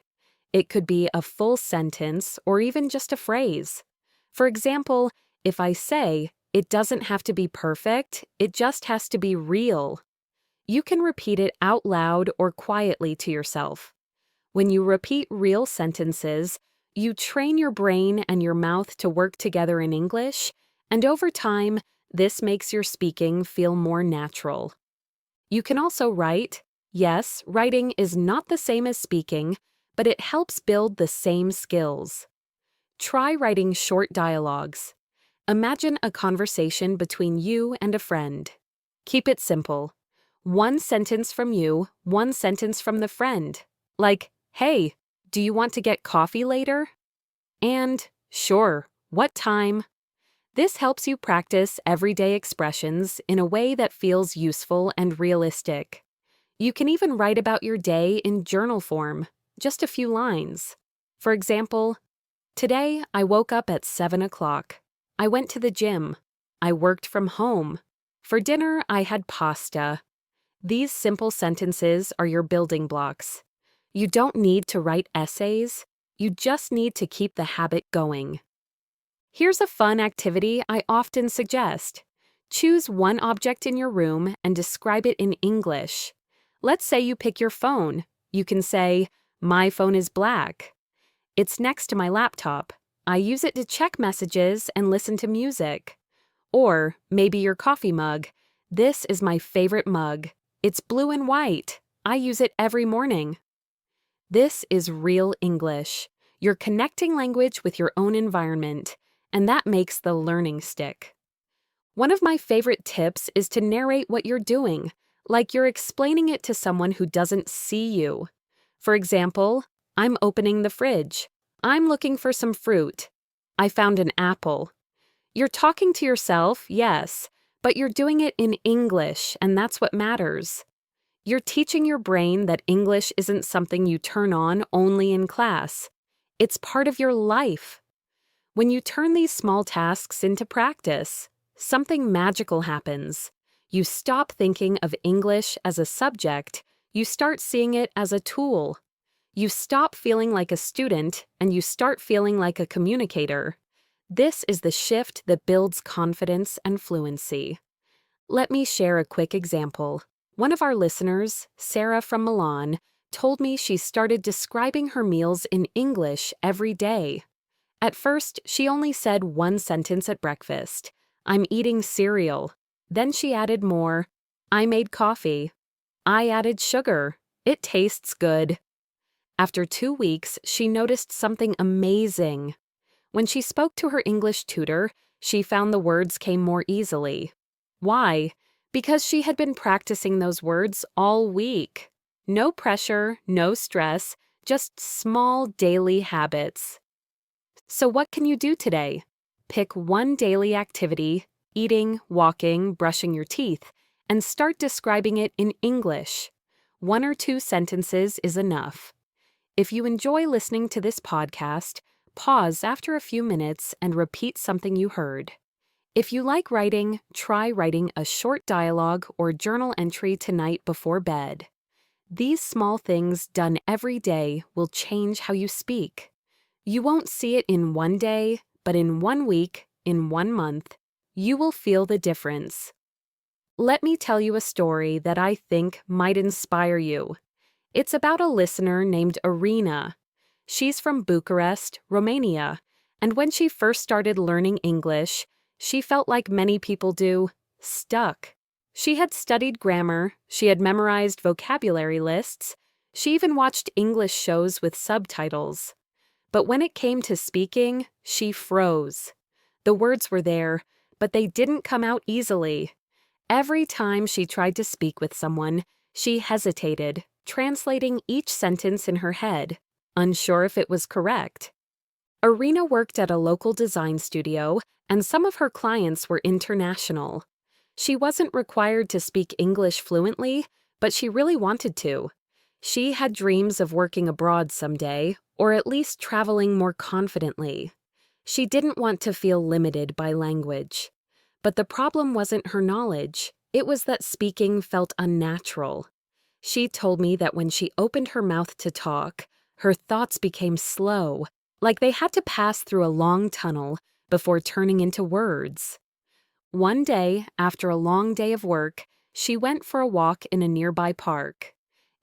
It could be a full sentence or even just a phrase. For example, if I say, "It doesn't have to be perfect, it just has to be real," you can repeat it out loud or quietly to yourself. When you repeat real sentences, you train your brain and your mouth to work together in English, and over time, this makes your speaking feel more natural. You can also write. Yes, writing is not the same as speaking, but it helps build the same skills. Try writing short dialogues. Imagine a conversation between you and a friend. Keep it simple. One sentence from you, one sentence from the friend. Like, "Hey, do you want to get coffee later?" And, "Sure, what time?" This helps you practice everyday expressions in a way that feels useful and realistic. You can even write about your day in journal form, just a few lines. For example, "Today I woke up at 7 o'clock. I went to the gym. I worked from home. For dinner I had pasta." These simple sentences are your building blocks. You don't need to write essays. You just need to keep the habit going. Here's a fun activity I often suggest. Choose one object in your room and describe it in English. Let's say you pick your phone. You can say, "My phone is black. It's next to my laptop. I use it to check messages and listen to music." Or maybe your coffee mug. "This is my favorite mug. It's blue and white. I use it every morning." This is real English. You're connecting language with your own environment, and that makes the learning stick. One of my favorite tips is to narrate what you're doing, like you're explaining it to someone who doesn't see you. For example, "I'm opening the fridge. I'm looking for some fruit. I found an apple." You're talking to yourself, yes, but you're doing it in English, and that's what matters. You're teaching your brain that English isn't something you turn on only in class. It's part of your life. When you turn these small tasks into practice, something magical happens. You stop thinking of English as a subject, you start seeing it as a tool. You stop feeling like a student and you start feeling like a communicator. This is the shift that builds confidence and fluency. Let me share a quick example. One of our listeners, Sarah from Milan, told me she started describing her meals in English every day. At first, she only said one sentence at breakfast. I'm eating cereal. Then she added more. I made coffee. I added sugar. It tastes good. After 2 weeks, she noticed something amazing. When she spoke to her English tutor, she found the words came more easily. Why? Because she had been practicing those words all week. No pressure, no stress, just small daily habits. So what can you do today? Pick one daily activity, eating, walking, brushing your teeth, and start describing it in English. 1 or 2 sentences is enough. If you enjoy listening to this podcast, pause after a few minutes and repeat something you heard. If you like writing, try writing a short dialogue or journal entry tonight before bed. These small things done every day will change how you speak. You won't see it in one day, but in 1 week, in 1 month, you will feel the difference. Let me tell you a story that I think might inspire you. It's about a listener named Irina. She's from Bucharest, Romania, and when she first started learning English, she felt like many people do, stuck. She had studied grammar, she had memorized vocabulary lists, she even watched English shows with subtitles. But when it came to speaking, she froze. The words were there, but they didn't come out easily. Every time she tried to speak with someone, she hesitated, translating each sentence in her head, unsure if it was correct. Irina worked at a local design studio, and some of her clients were international. She wasn't required to speak English fluently, but she really wanted to. She had dreams of working abroad someday, or at least traveling more confidently. She didn't want to feel limited by language. But the problem wasn't her knowledge, it was that speaking felt unnatural. She told me that when she opened her mouth to talk, her thoughts became slow, like they had to pass through a long tunnel before turning into words. One day, after a long day of work, she went for a walk in a nearby park.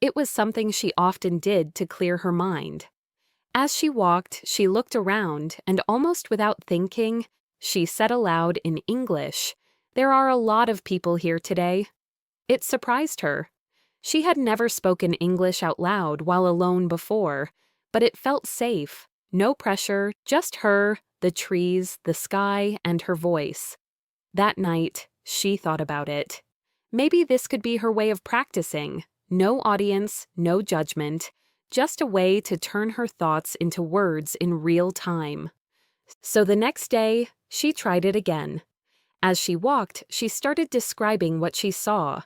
It was something she often did to clear her mind. As she walked, she looked around and almost without thinking, she said aloud in English, "There are a lot of people here today." It surprised her. She had never spoken English out loud while alone before, but it felt safe. No pressure, just her, the trees, the sky, and her voice. That night, she thought about it. Maybe this could be her way of practicing. No audience, no judgment, just a way to turn her thoughts into words in real time. So the next day, she tried it again. As she walked, she started describing what she saw.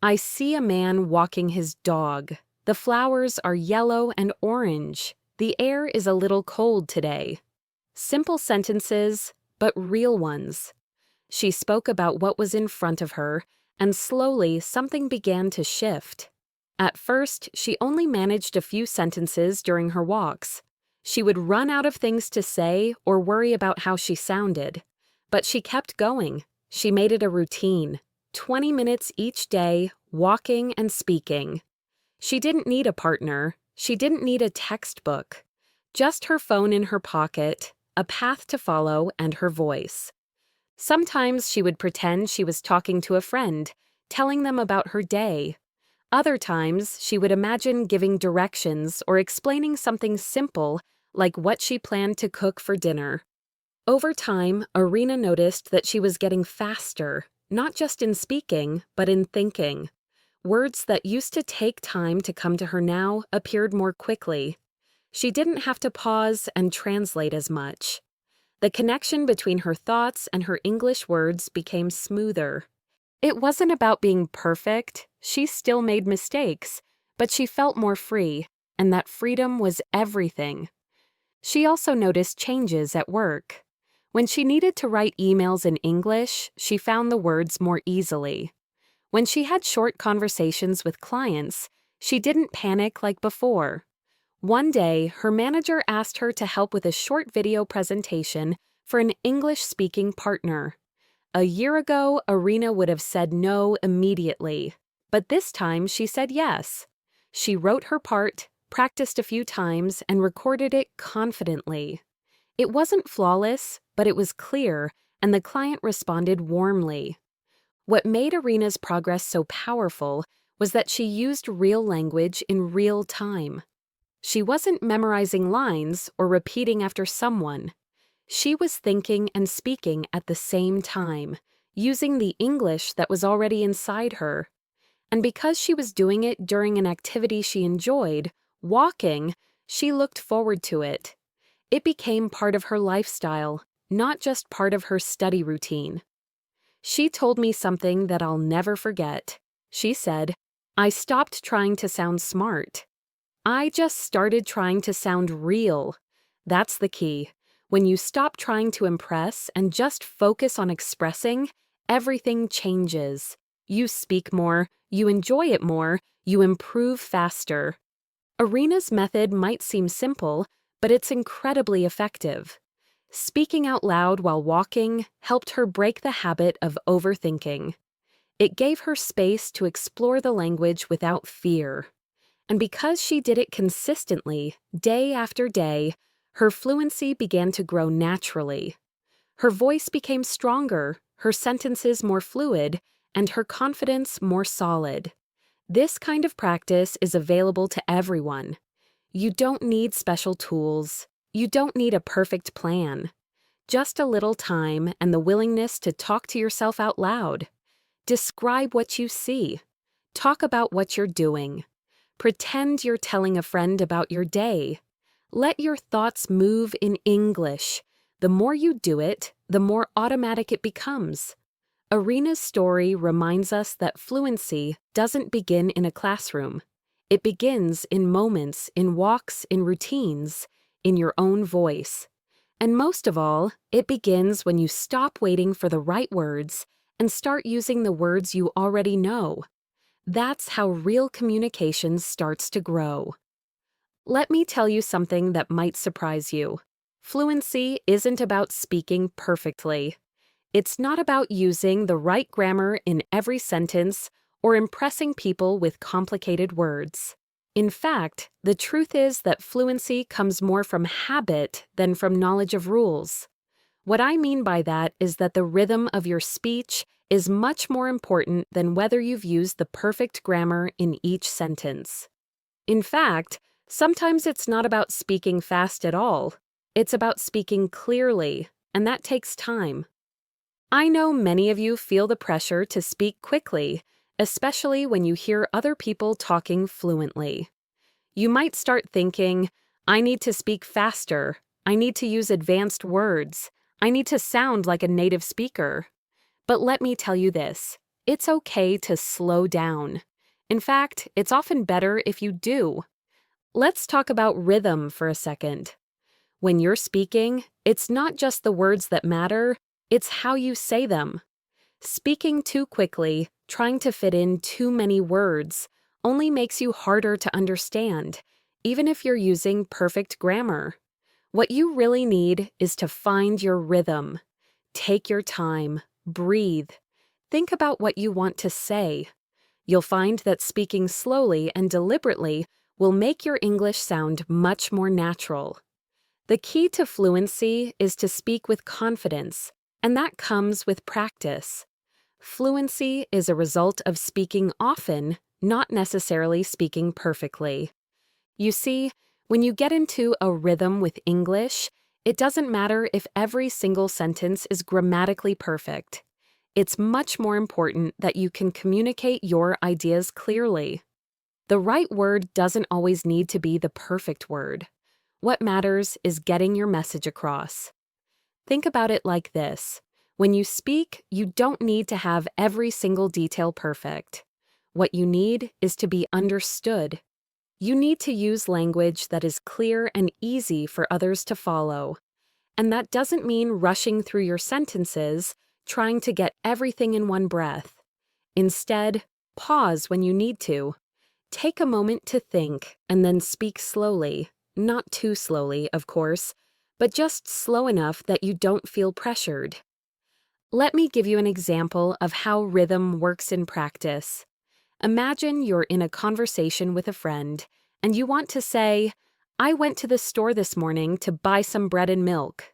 I see a man walking his dog. The flowers are yellow and orange. The air is a little cold today. Simple sentences, but real ones. She spoke about what was in front of her, and slowly something began to shift. At first, she only managed a few sentences during her walks. She would run out of things to say or worry about how she sounded. But she kept going. She made it a routine. 20 minutes each day, walking and speaking. She didn't need a partner. She didn't need a textbook. Just her phone in her pocket, a path to follow, and her voice. Sometimes she would pretend she was talking to a friend, telling them about her day. Other times, she would imagine giving directions or explaining something simple, like what she planned to cook for dinner. Over time, Irina noticed that she was getting faster, not just in speaking, but in thinking. Words that used to take time to come to her now appeared more quickly. She didn't have to pause and translate as much. The connection between her thoughts and her English words became smoother. It wasn't about being perfect, She still made mistakes, but she felt more free, and that freedom was everything. She also noticed changes at work. When she needed to write emails in English, she found the words more easily. When she had short conversations with clients, she didn't panic like before. One day, her manager asked her to help with a short video presentation for an English-speaking partner. A year ago, Irina would have said no immediately, but this time she said yes. She wrote her part, practiced a few times, and recorded it confidently. It wasn't flawless, but it was clear, and the client responded warmly. What made Irina's progress so powerful was that she used real language in real time. She wasn't memorizing lines or repeating after someone. She was thinking and speaking at the same time, using the English that was already inside her. And because she was doing it during an activity she enjoyed, walking, she looked forward to it. It became part of her lifestyle, not just part of her study routine. She told me something that I'll never forget. She said, "I stopped trying to sound smart. I just started trying to sound real." That's the key. When you stop trying to impress and just focus on expressing, everything changes. You speak more, you enjoy it more, you improve faster. Irina's method might seem simple, but it's incredibly effective. Speaking out loud while walking helped her break the habit of overthinking. It gave her space to explore the language without fear. And because she did it consistently, day after day, her fluency began to grow naturally. Her voice became stronger, her sentences more fluid, and her confidence more solid. This kind of practice is available to everyone. You don't need special tools. You don't need a perfect plan. Just a little time and the willingness to talk to yourself out loud. Describe what you see. Talk about what you're doing. Pretend you're telling a friend about your day. Let your thoughts move in English. The more you do it, the more automatic it becomes. Irina's story reminds us that fluency doesn't begin in a classroom. It begins in moments, in walks, in routines, in your own voice. And most of all, it begins when you stop waiting for the right words and start using the words you already know. That's how real communication starts to grow. Let me tell you something that might surprise you. Fluency isn't about speaking perfectly. It's not about using the right grammar in every sentence or impressing people with complicated words. In fact, the truth is that fluency comes more from habit than from knowledge of rules. What I mean by that is that the rhythm of your speech is much more important than whether you've used the perfect grammar in each sentence. In fact, sometimes it's not about speaking fast at all. It's about speaking clearly, and that takes time. I know many of you feel the pressure to speak quickly, especially when you hear other people talking fluently. You might start thinking, I need to speak faster, I need to use advanced words, I need to sound like a native speaker. But let me tell you this, it's okay to slow down. In fact, it's often better if you do. Let's talk about rhythm for a second. When you're speaking, it's not just the words that matter, it's how you say them. Speaking too quickly, trying to fit in too many words, only makes you harder to understand, even if you're using perfect grammar. What you really need is to find your rhythm. Take your time, breathe. Think about what you want to say. You'll find that speaking slowly and deliberately will make your English sound much more natural. The key to fluency is to speak with confidence, and that comes with practice. Fluency is a result of speaking often, not necessarily speaking perfectly. You see, when you get into a rhythm with English, it doesn't matter if every single sentence is grammatically perfect. It's much more important that you can communicate your ideas clearly. The right word doesn't always need to be the perfect word. What matters is getting your message across. Think about it like this. When you speak, you don't need to have every single detail perfect. What you need is to be understood. You need to use language that is clear and easy for others to follow. And that doesn't mean rushing through your sentences, trying to get everything in one breath. Instead, pause when you need to. Take a moment to think and then speak slowly. Not too slowly, of course, but just slow enough that you don't feel pressured. Let me give you an example of how rhythm works in practice. Imagine you're in a conversation with a friend, and you want to say, "I went to the store this morning to buy some bread and milk."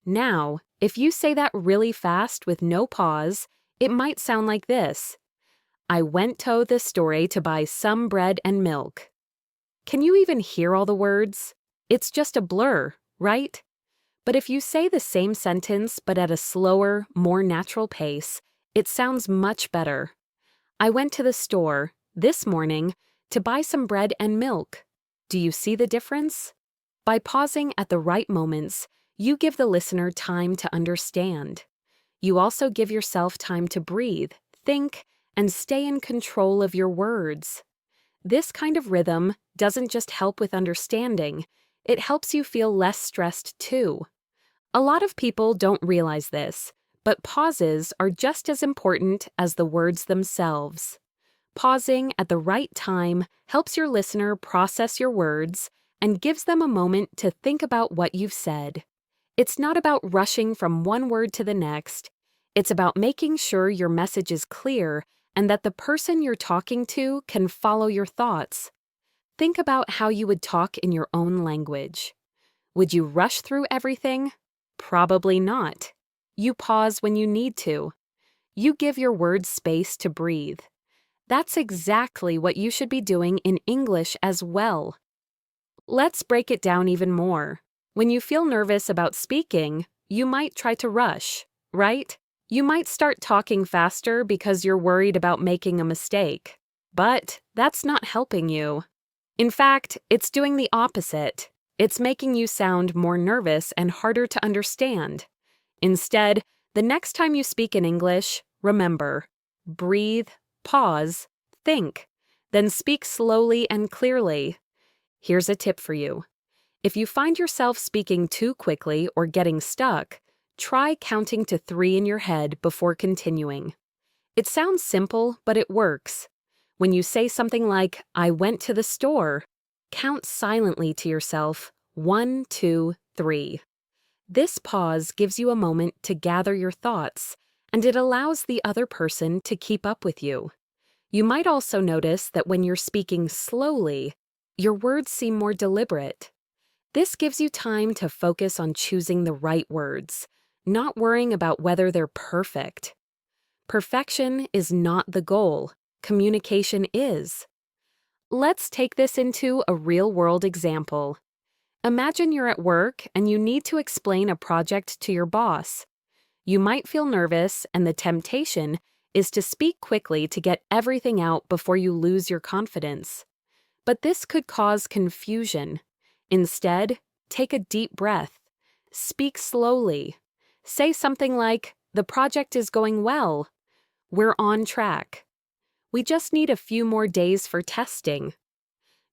Now, if you say that really fast with no pause, it might sound like this. "I went to the store to buy some bread and milk." Can you even hear all the words? It's just a blur, right? But if you say the same sentence but at a slower, more natural pace, it sounds much better. I went to the store this morning to buy some bread and milk. Do you see the difference? By pausing at the right moments, you give the listener time to understand. You also give yourself time to breathe, think, and stay in control of your words. This kind of rhythm doesn't just help with understanding, it helps you feel less stressed too. A lot of people don't realize this, but pauses are just as important as the words themselves. Pausing at the right time helps your listener process your words and gives them a moment to think about what you've said. It's not about rushing from one word to the next. It's about making sure your message is clear and that the person you're talking to can follow your thoughts. Think about how you would talk in your own language. Would you rush through everything? Probably not. You pause when you need to. You give your words space to breathe. That's exactly what you should be doing in English as well. Let's break it down even more. When you feel nervous about speaking, you might try to rush, right? You might start talking faster because you're worried about making a mistake. But that's not helping you. In fact, it's doing the opposite. It's making you sound more nervous and harder to understand. Instead, the next time you speak in English, remember, breathe, pause, think, then speak slowly and clearly. Here's a tip for you. If you find yourself speaking too quickly or getting stuck, try counting to 3 in your head before continuing. It sounds simple, but it works. When you say something like, "I went to the store," count silently to yourself, 1, 2, 3. This pause gives you a moment to gather your thoughts, and it allows the other person to keep up with you. You might also notice that when you're speaking slowly, your words seem more deliberate. This gives you time to focus on choosing the right words, not worrying about whether they're perfect. Perfection is not the goal. Communication is. Let's take this into a real-world example. Imagine you're at work and you need to explain a project to your boss. You might feel nervous, and the temptation is to speak quickly to get everything out before you lose your confidence. But this could cause confusion. Instead, take a deep breath. Speak slowly. Say something like, "The project is going well. We're on track. We just need a few more days for testing."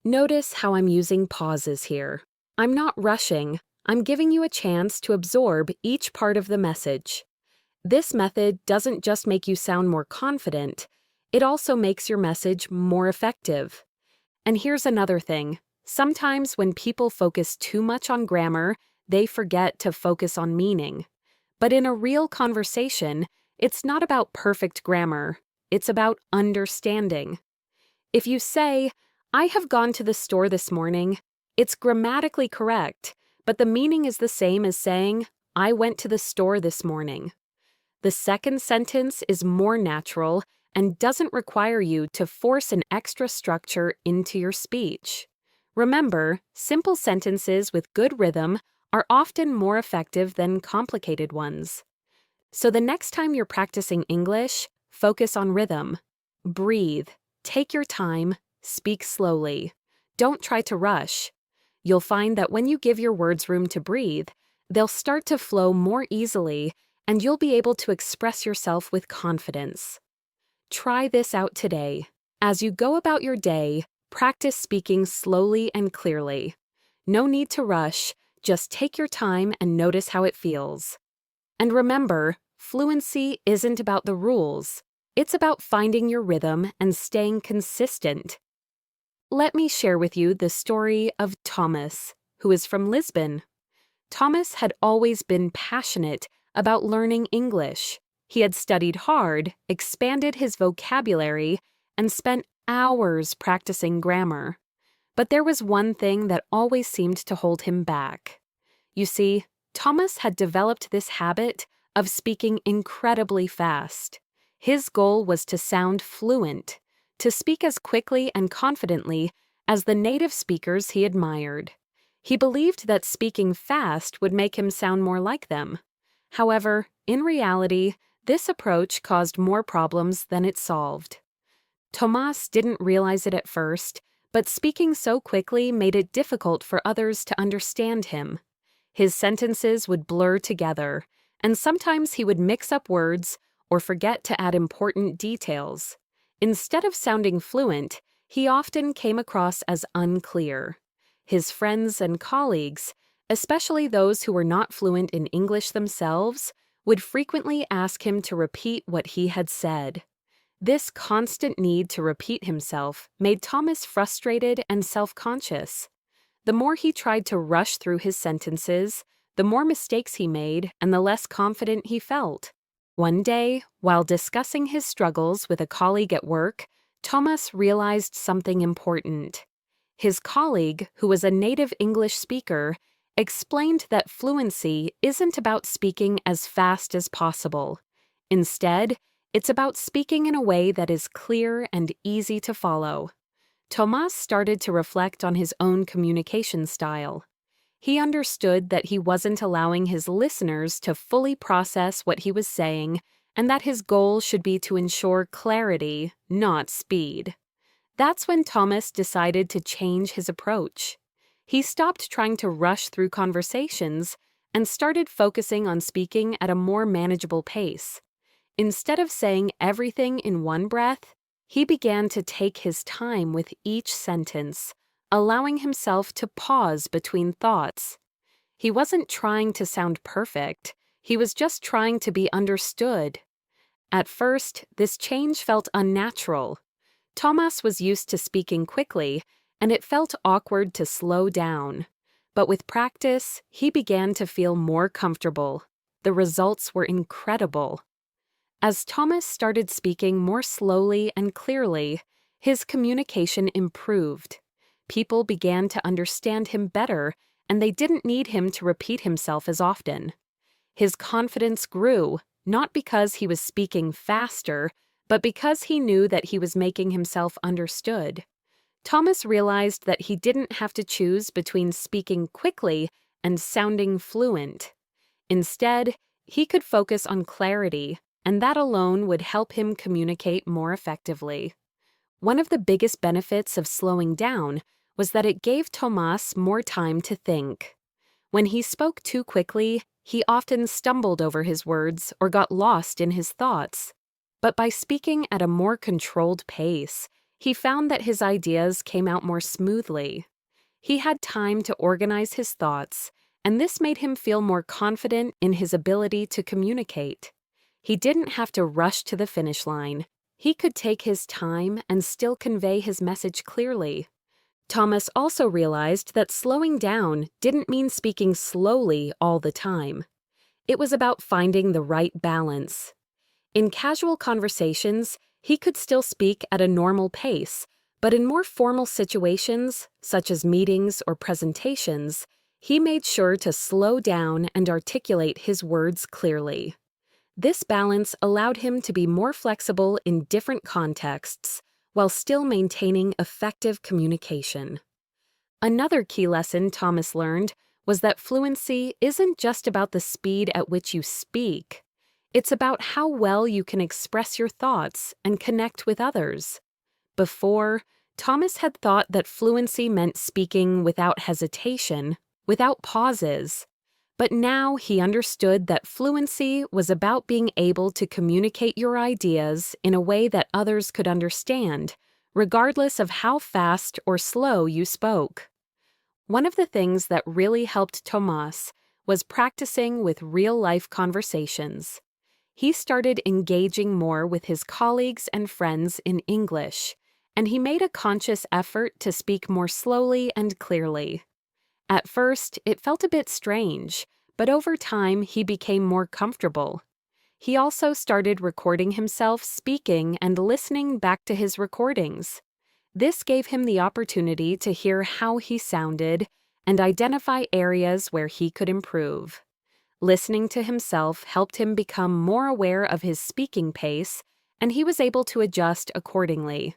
Notice how I'm using pauses here. I'm not rushing. I'm giving you a chance to absorb each part of the message. This method doesn't just make you sound more confident, it also makes your message more effective. And here's another thing. Sometimes when people focus too much on grammar, they forget to focus on meaning. But in a real conversation, it's not about perfect grammar. It's about understanding. If you say, "I have gone to the store this morning," it's grammatically correct, but the meaning is the same as saying, "I went to the store this morning." The second sentence is more natural and doesn't require you to force an extra structure into your speech. Remember, simple sentences with good rhythm are often more effective than complicated ones. So the next time you're practicing English, focus on rhythm. Breathe. Take your time. Speak slowly. Don't try to rush. You'll find that when you give your words room to breathe, they'll start to flow more easily, and you'll be able to express yourself with confidence. Try this out today. As you go about your day, practice speaking slowly and clearly. No need to rush, just take your time and notice how it feels. And remember, fluency isn't about the rules. It's about finding your rhythm and staying consistent. Let me share with you the story of Tomas, who is from Lisbon. Tomas had always been passionate about learning English. He had studied hard, expanded his vocabulary, and spent hours practicing grammar. But there was one thing that always seemed to hold him back. You see, Tomas had developed this habit of speaking incredibly fast. His goal was to sound fluent, to speak as quickly and confidently as the native speakers he admired. He believed that speaking fast would make him sound more like them. However, in reality, this approach caused more problems than it solved. Tomas didn't realize it at first, but speaking so quickly made it difficult for others to understand him. His sentences would blur together, and sometimes he would mix up words or forget to add important details. Instead of sounding fluent, he often came across as unclear. His friends and colleagues, especially those who were not fluent in English themselves, would frequently ask him to repeat what he had said. This constant need to repeat himself made Tomas frustrated and self-conscious. The more he tried to rush through his sentences, the more mistakes he made and the less confident he felt. One day, while discussing his struggles with a colleague at work, Tomas realized something important. His colleague, who was a native English speaker, explained that fluency isn't about speaking as fast as possible. Instead, it's about speaking in a way that is clear and easy to follow. Tomas started to reflect on his own communication style. He understood that he wasn't allowing his listeners to fully process what he was saying, and that his goal should be to ensure clarity, not speed. That's when Tomas decided to change his approach. He stopped trying to rush through conversations and started focusing on speaking at a more manageable pace. Instead of saying everything in one breath, he began to take his time with each sentence, allowing himself to pause between thoughts. He wasn't trying to sound perfect, he was just trying to be understood. At first, this change felt unnatural. Tomas was used to speaking quickly, and it felt awkward to slow down. But with practice, he began to feel more comfortable. The results were incredible. As Tomas started speaking more slowly and clearly, his communication improved. People began to understand him better, and they didn't need him to repeat himself as often. His confidence grew, not because he was speaking faster, but because he knew that he was making himself understood. Tomas realized that he didn't have to choose between speaking quickly and sounding fluent. Instead, he could focus on clarity, and that alone would help him communicate more effectively. One of the biggest benefits of slowing down was that it gave Tomas more time to think. When he spoke too quickly, he often stumbled over his words or got lost in his thoughts. But by speaking at a more controlled pace, he found that his ideas came out more smoothly. He had time to organize his thoughts, and this made him feel more confident in his ability to communicate. He didn't have to rush to the finish line. He could take his time and still convey his message clearly. Tomas also realized that slowing down didn't mean speaking slowly all the time. It was about finding the right balance. In casual conversations, he could still speak at a normal pace, but in more formal situations, such as meetings or presentations, he made sure to slow down and articulate his words clearly. This balance allowed him to be more flexible in different contexts, while still maintaining effective communication. Another key lesson Tomas learned was that fluency isn't just about the speed at which you speak. It's about how well you can express your thoughts and connect with others. Before, Tomas had thought that fluency meant speaking without hesitation, without pauses. But now he understood that fluency was about being able to communicate your ideas in a way that others could understand, regardless of how fast or slow you spoke. One of the things that really helped Tomas was practicing with real-life conversations. He started engaging more with his colleagues and friends in English, and he made a conscious effort to speak more slowly and clearly. At first, it felt a bit strange, but over time he became more comfortable. He also started recording himself speaking and listening back to his recordings. This gave him the opportunity to hear how he sounded and identify areas where he could improve. Listening to himself helped him become more aware of his speaking pace, and he was able to adjust accordingly.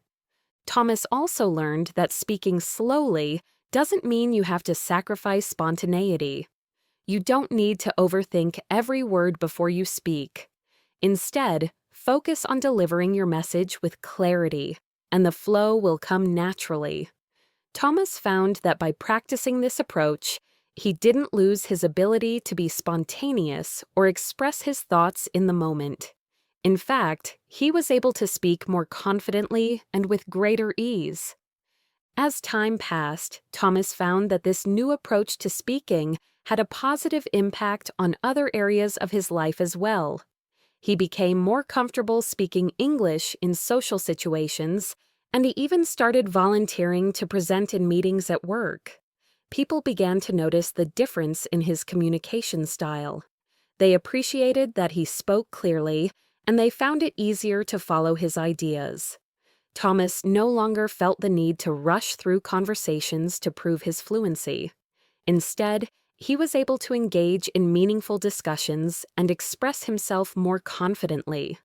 Thomas also learned that speaking slowly doesn't mean you have to sacrifice spontaneity. You don't need to overthink every word before you speak. Instead, focus on delivering your message with clarity, and the flow will come naturally. Thomas found that by practicing this approach, he didn't lose his ability to be spontaneous or express his thoughts in the moment. In fact, he was able to speak more confidently and with greater ease. As time passed, Thomas found that this new approach to speaking had a positive impact on other areas of his life as well. He became more comfortable speaking English in social situations, and he even started volunteering to present in meetings at work. People began to notice the difference in his communication style. They appreciated that he spoke clearly, and they found it easier to follow his ideas. Thomas no longer felt the need to rush through conversations to prove his fluency. Instead, he was able to engage in meaningful discussions and express himself more confidently.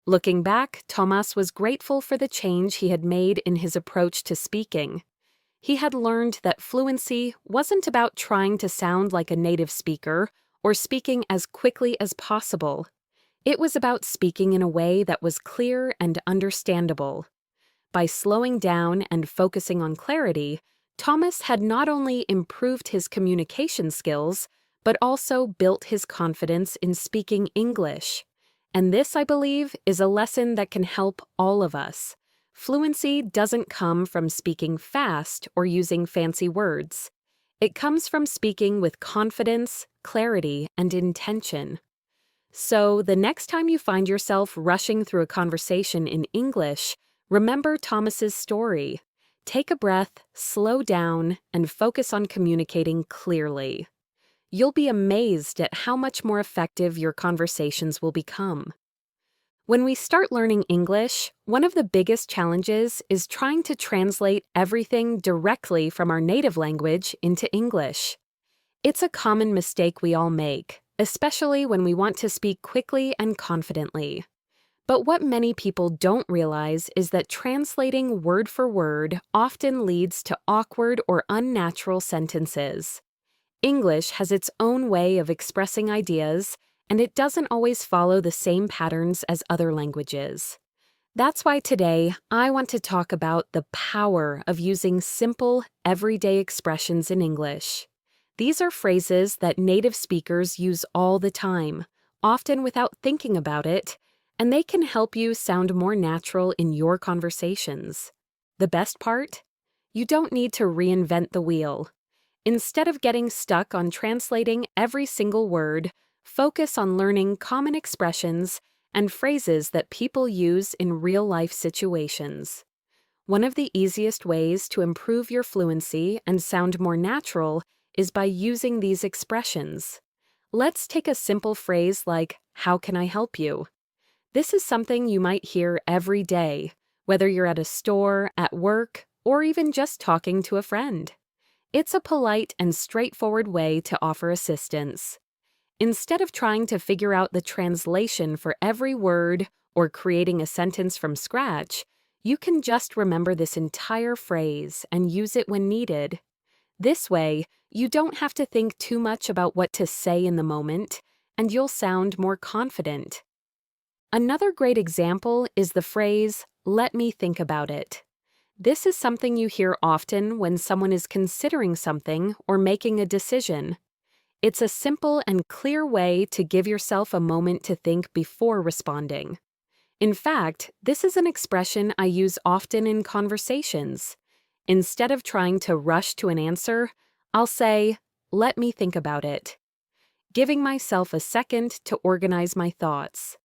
Looking back, Tomas was grateful for the change he had made in his approach to speaking. He had learned that fluency wasn't about trying to sound like a native speaker or speaking as quickly as possible. It was about speaking in a way that was clear and understandable. By slowing down and focusing on clarity, Thomas had not only improved his communication skills, but also built his confidence in speaking English. And this, I believe, is a lesson that can help all of us. Fluency doesn't come from speaking fast or using fancy words. It comes from speaking with confidence, clarity, and intention. So, the next time you find yourself rushing through a conversation in English, remember Thomas's story. Take a breath, slow down, and focus on communicating clearly. You'll be amazed at how much more effective your conversations will become. When we start learning English, one of the biggest challenges is trying to translate everything directly from our native language into English. It's a common mistake we all make, especially when we want to speak quickly and confidently. But what many people don't realize is that translating word for word often leads to awkward or unnatural sentences. English has its own way of expressing ideas, and it doesn't always follow the same patterns as other languages. That's why today I want to talk about the power of using simple, everyday expressions in English. These are phrases that native speakers use all the time, often without thinking about it, and they can help you sound more natural in your conversations. The best part? You don't need to reinvent the wheel. Instead of getting stuck on translating every single word, focus on learning common expressions and phrases that people use in real-life situations. One of the easiest ways to improve your fluency and sound more natural is by using these expressions. Let's take a simple phrase like, "How can I help you?" This is something you might hear every day, whether you're at a store, at work, or even just talking to a friend. It's a polite and straightforward way to offer assistance. Instead of trying to figure out the translation for every word or creating a sentence from scratch, you can just remember this entire phrase and use it when needed. This way, you don't have to think too much about what to say in the moment, and you'll sound more confident. Another great example is the phrase, "Let me think about it." This is something you hear often when someone is considering something or making a decision. It's a simple and clear way to give yourself a moment to think before responding. In fact, this is an expression I use often in conversations. Instead of trying to rush to an answer, I'll say, "Let me think about it," giving myself a second to organize my thoughts.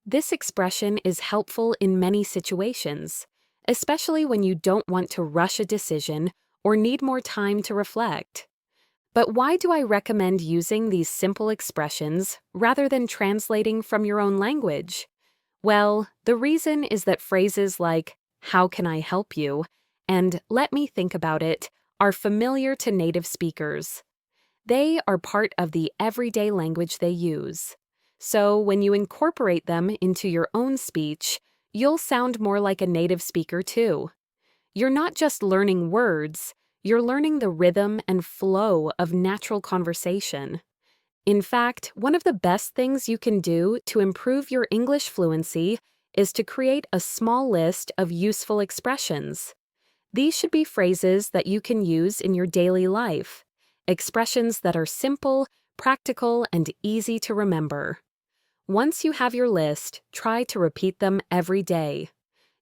This expression is helpful in many situations, especially when you don't want to rush a decision or need more time to reflect. But why do I recommend using these simple expressions rather than translating from your own language? Well, the reason is that phrases like, "How can I help you?" and "Let me think about it" are familiar to native speakers. They are part of the everyday language they use. So when you incorporate them into your own speech, you'll sound more like a native speaker too. You're not just learning words, you're learning the rhythm and flow of natural conversation. In fact, one of the best things you can do to improve your English fluency is to create a small list of useful expressions. These should be phrases that you can use in your daily life, expressions that are simple, practical, and easy to remember. Once you have your list, try to repeat them every day.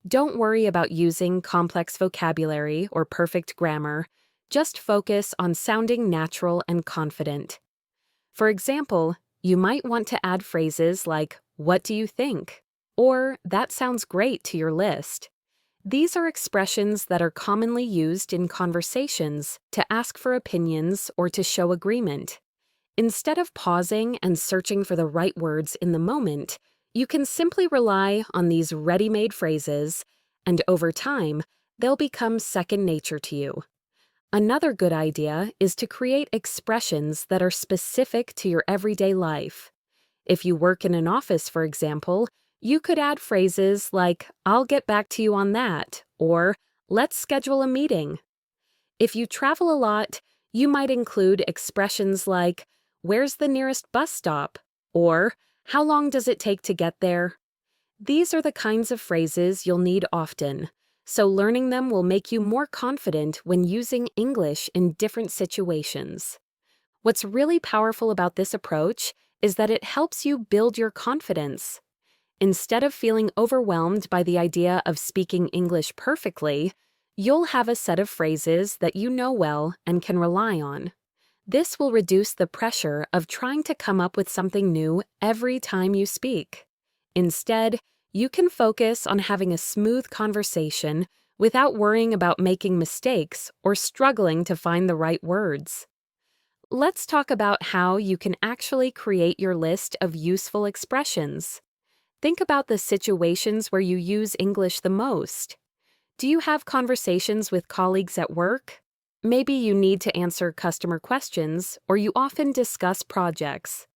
Don't worry about using complex vocabulary or perfect grammar. Just focus on sounding natural and confident. For example, you might want to add phrases like, "What do you think?" or "That sounds great" to your list. These are expressions that are commonly used in conversations to ask for opinions or to show agreement. Instead of pausing and searching for the right words in the moment, you can simply rely on these ready-made phrases, and over time, they'll become second nature to you. Another good idea is to create expressions that are specific to your everyday life. If you work in an office, for example, you could add phrases like, "I'll get back to you on that," or "Let's schedule a meeting." If you travel a lot, you might include expressions like, "Where's the nearest bus stop?" or "How long does it take to get there?" These are the kinds of phrases you'll need often, so learning them will make you more confident when using English in different situations. What's really powerful about this approach is that it helps you build your confidence. Instead of feeling overwhelmed by the idea of speaking English perfectly, you'll have a set of phrases that you know well and can rely on. This will reduce the pressure of trying to come up with something new every time you speak. Instead, you can focus on having a smooth conversation without worrying about making mistakes or struggling to find the right words. Let's talk about how you can actually create your list of useful expressions. Think about the situations where you use English the most. Do you have conversations with colleagues at work? Maybe you need to answer customer questions, or you often discuss projects.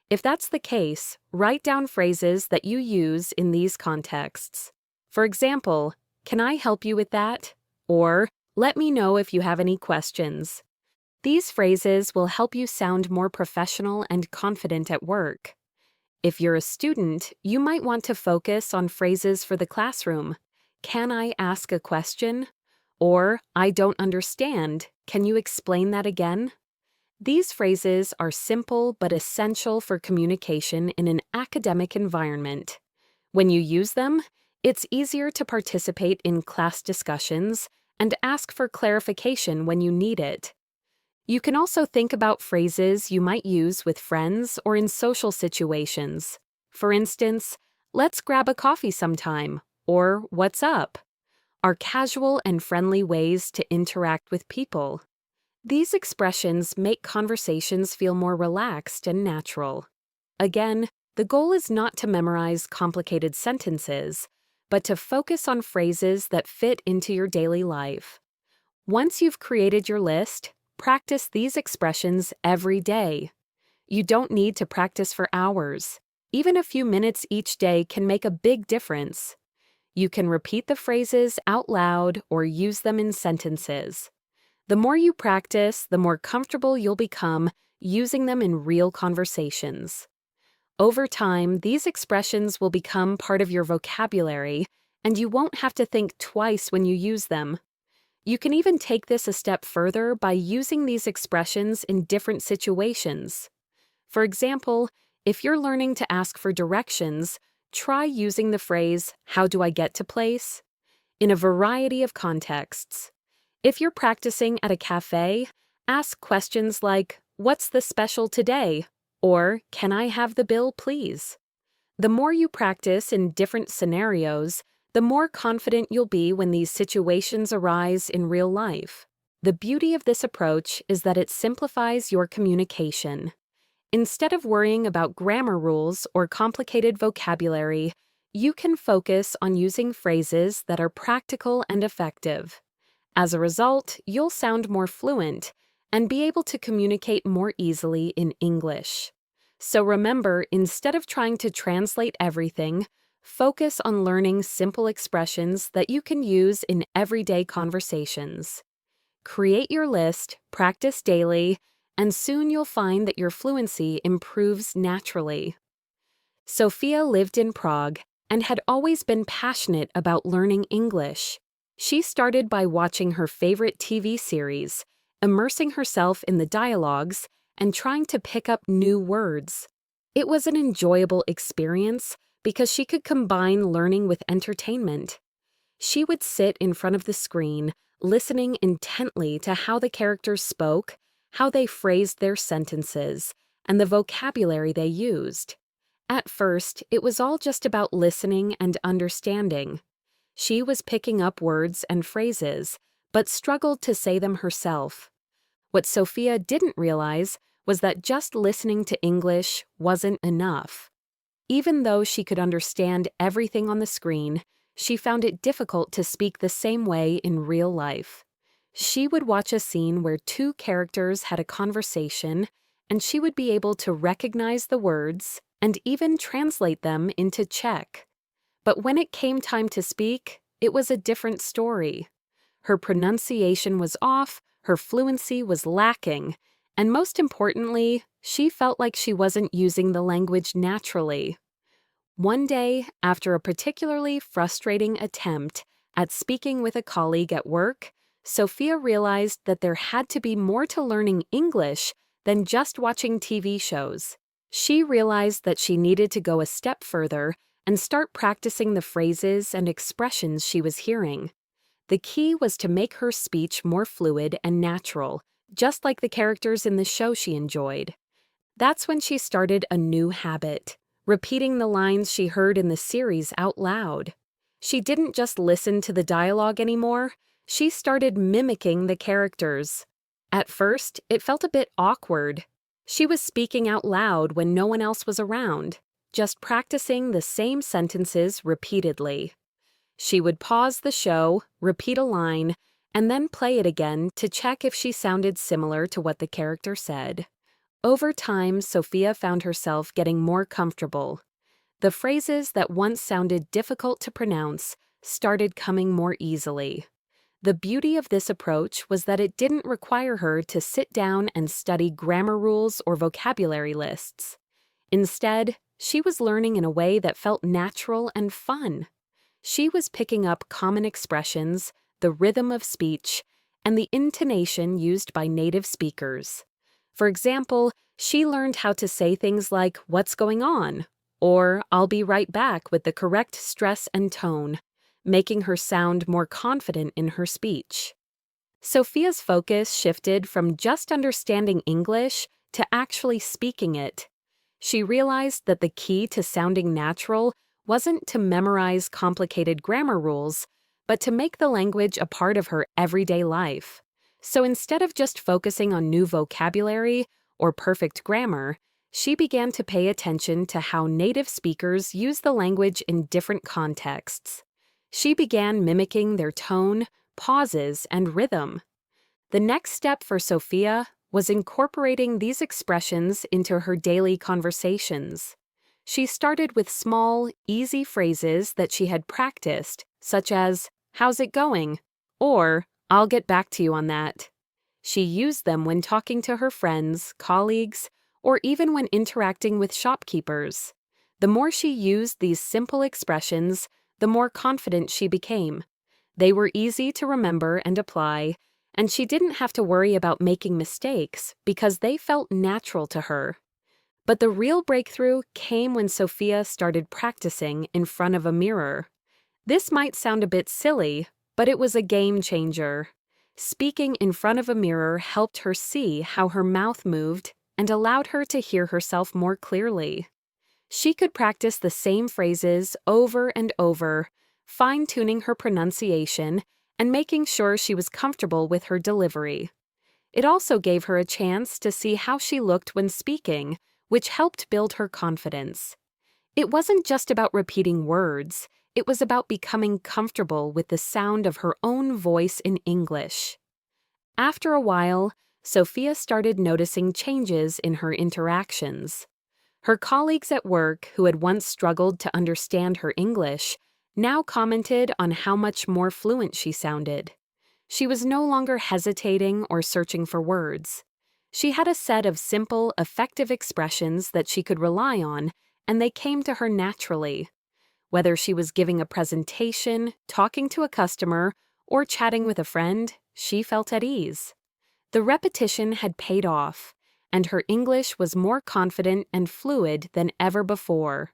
If that's the case, write down phrases that you use in these contexts. For example, "Can I help you with that?" or "Let me know if you have any questions." These phrases will help you sound more professional and confident at work. If you're a student, you might want to focus on phrases for the classroom. "Can I ask a question?" or "I don't understand. Can you explain that again?" These phrases are simple but essential for communication in an academic environment. When you use them, it's easier to participate in class discussions and ask for clarification when you need it. You can also think about phrases you might use with friends or in social situations. For instance, "Let's grab a coffee sometime," or "What's up?" are casual and friendly ways to interact with people. These expressions make conversations feel more relaxed and natural. Again, the goal is not to memorize complicated sentences, but to focus on phrases that fit into your daily life. Once you've created your list, practice these expressions every day. You don't need to practice for hours. Even a few minutes each day can make a big difference. You can repeat the phrases out loud or use them in sentences. The more you practice, the more comfortable you'll become using them in real conversations. Over time, these expressions will become part of your vocabulary, and you won't have to think twice when you use them. You can even take this a step further by using these expressions in different situations. For example, if you're learning to ask for directions, try using the phrase, "How do I get to place?" in a variety of contexts. If you're practicing at a cafe, ask questions like, "What's the special today?" or "Can I have the bill, please?" The more you practice in different scenarios, the more confident you'll be when these situations arise in real life. The beauty of this approach is that it simplifies your communication. Instead of worrying about grammar rules or complicated vocabulary, you can focus on using phrases that are practical and effective. As a result, you'll sound more fluent and be able to communicate more easily in English. So remember, instead of trying to translate everything, focus on learning simple expressions that you can use in everyday conversations. Create your list, practice daily, and soon you'll find that your fluency improves naturally. Sophia lived in Prague and had always been passionate about learning English. She started by watching her favorite TV series, immersing herself in the dialogues, and trying to pick up new words. It was an enjoyable experience because she could combine learning with entertainment. She would sit in front of the screen, listening intently to how the characters spoke, how they phrased their sentences, and the vocabulary they used. At first, it was all just about listening and understanding. She was picking up words and phrases, but struggled to say them herself. What Sophia didn't realize was that just listening to English wasn't enough. Even though she could understand everything on the screen, she found it difficult to speak the same way in real life. She would watch a scene where two characters had a conversation, and she would be able to recognize the words and even translate them into Czech. But when it came time to speak, it was a different story. Her pronunciation was off, her fluency was lacking, and most importantly, she felt like she wasn't using the language naturally. One day, after a particularly frustrating attempt at speaking with a colleague at work, Sophia realized that there had to be more to learning English than just watching TV shows. She realized that she needed to go a step further and start practicing the phrases and expressions she was hearing. The key was to make her speech more fluid and natural, just like the characters in the show she enjoyed. That's when she started a new habit, repeating the lines she heard in the series out loud. She didn't just listen to the dialogue anymore, she started mimicking the characters. At first, it felt a bit awkward. She was speaking out loud when no one else was around, just practicing the same sentences repeatedly. She would pause the show, repeat a line, and then play it again to check if she sounded similar to what the character said. Over time, Sophia found herself getting more comfortable. The phrases that once sounded difficult to pronounce started coming more easily. The beauty of this approach was that it didn't require her to sit down and study grammar rules or vocabulary lists. Instead, she was learning in a way that felt natural and fun. She was picking up common expressions, the rhythm of speech, and the intonation used by native speakers. For example, she learned how to say things like, "What's going on?" or "I'll be right back" with the correct stress and tone, making her sound more confident in her speech. Sophia's focus shifted from just understanding English to actually speaking it. She realized that the key to sounding natural wasn't to memorize complicated grammar rules, but to make the language a part of her everyday life. So instead of just focusing on new vocabulary or perfect grammar, she began to pay attention to how native speakers use the language in different contexts. She began mimicking their tone, pauses, and rhythm. The next step for Sophia was incorporating these expressions into her daily conversations. She started with small, easy phrases that she had practiced, such as, "How's it going?" or "I'll get back to you on that." She used them when talking to her friends, colleagues, or even when interacting with shopkeepers. The more she used these simple expressions, the more confident she became. They were easy to remember and apply, and she didn't have to worry about making mistakes because they felt natural to her. But the real breakthrough came when Sophia started practicing in front of a mirror. This might sound a bit silly, but it was a game changer. Speaking in front of a mirror helped her see how her mouth moved and allowed her to hear herself more clearly. She could practice the same phrases over and over, fine-tuning her pronunciation and making sure she was comfortable with her delivery. It also gave her a chance to see how she looked when speaking, which helped build her confidence. It wasn't just about repeating words, it was about becoming comfortable with the sound of her own voice in English. After a while, Sophia started noticing changes in her interactions. Her colleagues at work, who had once struggled to understand her English, now commented on how much more fluent she sounded. She was no longer hesitating or searching for words. She had a set of simple, effective expressions that she could rely on, and they came to her naturally. Whether she was giving a presentation, talking to a customer, or chatting with a friend, she felt at ease. The repetition had paid off, and her English was more confident and fluid than ever before.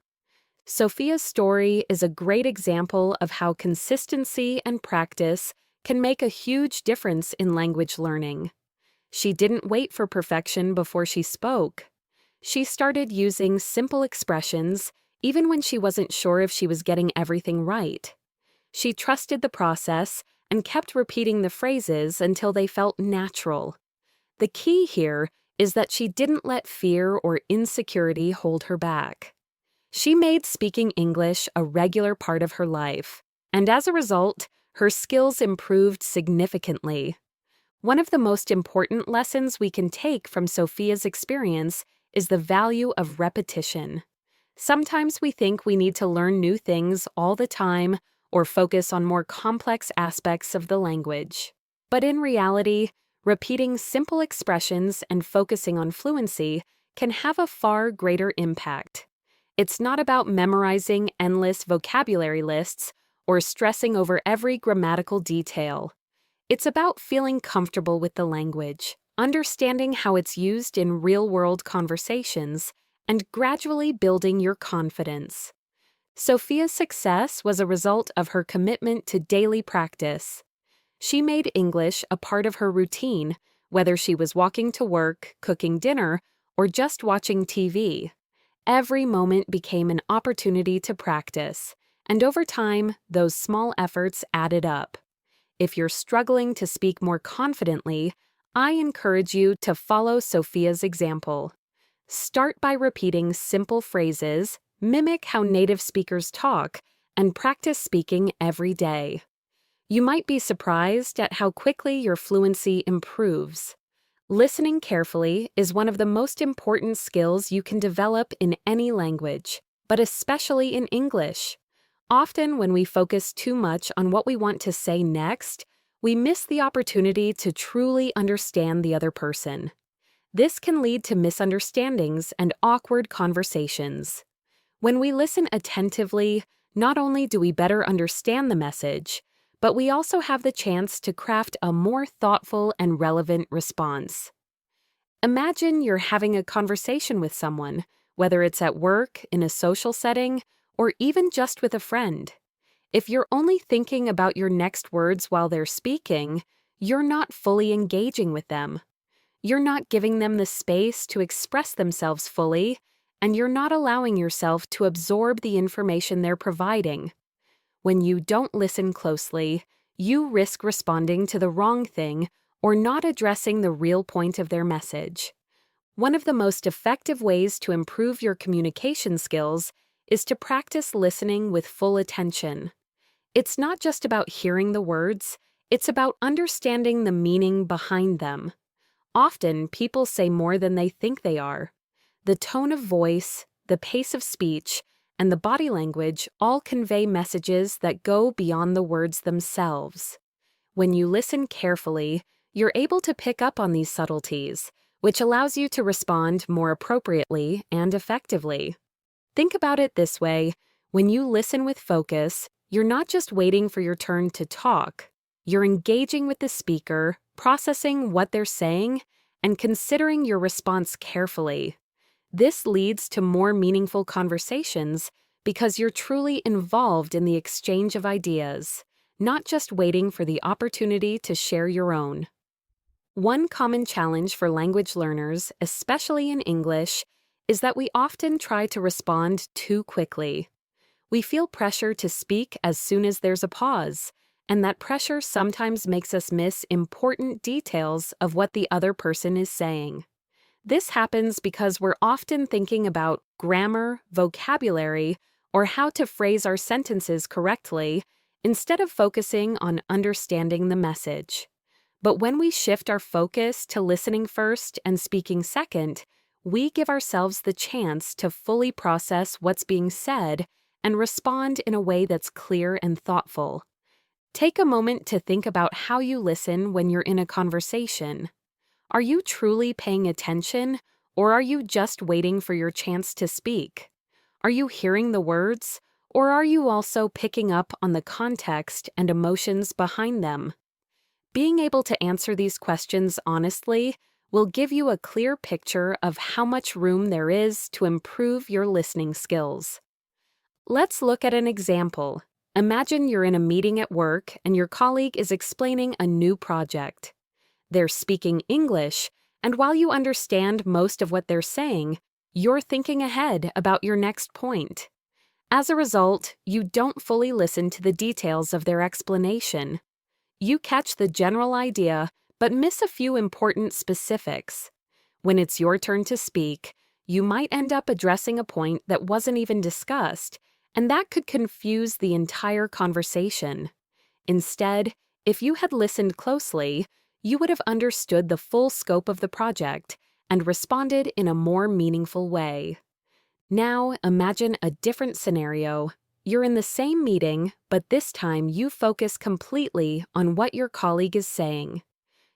Sophia's story is a great example of how consistency and practice can make a huge difference in language learning. She didn't wait for perfection before she spoke. She started using simple expressions even when she wasn't sure if she was getting everything right. She trusted the process and kept repeating the phrases until they felt natural. The key here is that she didn't let fear or insecurity hold her back. She made speaking English a regular part of her life, and as a result, her skills improved significantly. One of the most important lessons we can take from Sophia's experience is the value of repetition. Sometimes we think we need to learn new things all the time or focus on more complex aspects of the language. But in reality, repeating simple expressions and focusing on fluency can have a far greater impact. It's not about memorizing endless vocabulary lists or stressing over every grammatical detail. It's about feeling comfortable with the language, understanding how it's used in real-world conversations, and gradually building your confidence. Sophia's success was a result of her commitment to daily practice. She made English a part of her routine, whether she was walking to work, cooking dinner, or just watching TV. Every moment became an opportunity to practice, and over time, those small efforts added up. If you're struggling to speak more confidently, I encourage you to follow Sophia's example. Start by repeating simple phrases, mimic how native speakers talk, and practice speaking every day. You might be surprised at how quickly your fluency improves. Listening carefully is one of the most important skills you can develop in any language, but especially in English. Often when we focus too much on what we want to say next, we miss the opportunity to truly understand the other person. This can lead to misunderstandings and awkward conversations. When we listen attentively, not only do we better understand the message, but we also have the chance to craft a more thoughtful and relevant response. Imagine you're having a conversation with someone, whether it's at work, in a social setting, or even just with a friend. If you're only thinking about your next words while they're speaking, you're not fully engaging with them. You're not giving them the space to express themselves fully, and you're not allowing yourself to absorb the information they're providing. When you don't listen closely, you risk responding to the wrong thing or not addressing the real point of their message. One of the most effective ways to improve your communication skills is to practice listening with full attention. It's not just about hearing the words, it's about understanding the meaning behind them. Often, people say more than they think they are. The tone of voice, the pace of speech, and the body language all convey messages that go beyond the words themselves. When you listen carefully, you're able to pick up on these subtleties, which allows you to respond more appropriately and effectively. Think about it this way: when you listen with focus, you're not just waiting for your turn to talk. You're engaging with the speaker, processing what they're saying, and considering your response carefully. This leads to more meaningful conversations because you're truly involved in the exchange of ideas, not just waiting for the opportunity to share your own. One common challenge for language learners, especially in English, is that we often try to respond too quickly. We feel pressure to speak as soon as there's a pause, and that pressure sometimes makes us miss important details of what the other person is saying. This happens because we're often thinking about grammar, vocabulary, or how to phrase our sentences correctly instead of focusing on understanding the message. But when we shift our focus to listening first and speaking second, we give ourselves the chance to fully process what's being said and respond in a way that's clear and thoughtful. Take a moment to think about how you listen when you're in a conversation. Are you truly paying attention, or are you just waiting for your chance to speak? Are you hearing the words, or are you also picking up on the context and emotions behind them? Being able to answer these questions honestly will give you a clear picture of how much room there is to improve your listening skills. Let's look at an example. Imagine you're in a meeting at work and your colleague is explaining a new project. They're speaking English, and while you understand most of what they're saying, you're thinking ahead about your next point. As a result, you don't fully listen to the details of their explanation. You catch the general idea, but miss a few important specifics. When it's your turn to speak, you might end up addressing a point that wasn't even discussed, and that could confuse the entire conversation. Instead, if you had listened closely, you would have understood the full scope of the project and responded in a more meaningful way. Now, imagine a different scenario. You're in the same meeting, but this time you focus completely on what your colleague is saying.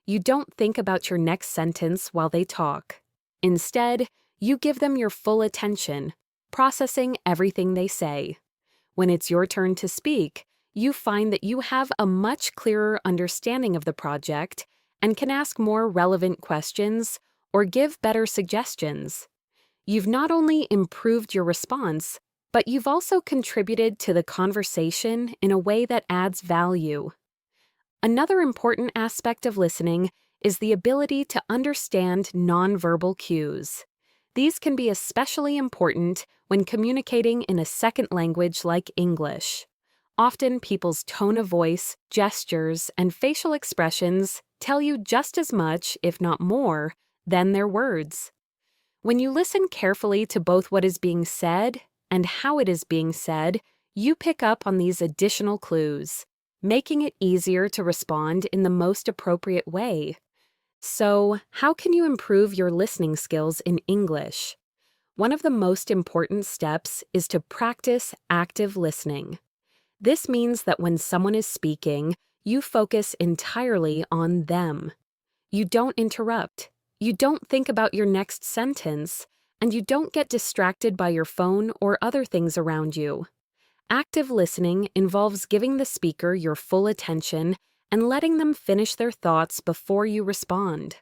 You don't think about your next sentence while they talk. Instead, you give them your full attention, processing everything they say. When it's your turn to speak, you find that you have a much clearer understanding of the project and can ask more relevant questions or give better suggestions. You've not only improved your response, but you've also contributed to the conversation in a way that adds value. Another important aspect of listening is the ability to understand nonverbal cues. These can be especially important when communicating in a second language like English. Often people's tone of voice, gestures, and facial expressions tell you just as much, if not more, than their words. When you listen carefully to both what is being said and how it is being said, you pick up on these additional clues, making it easier to respond in the most appropriate way. So, how can you improve your listening skills in English? One of the most important steps is to practice active listening. This means that when someone is speaking, you focus entirely on them. You don't interrupt. You don't think about your next sentence, and you don't get distracted by your phone or other things around you. Active listening involves giving the speaker your full attention and letting them finish their thoughts before you respond.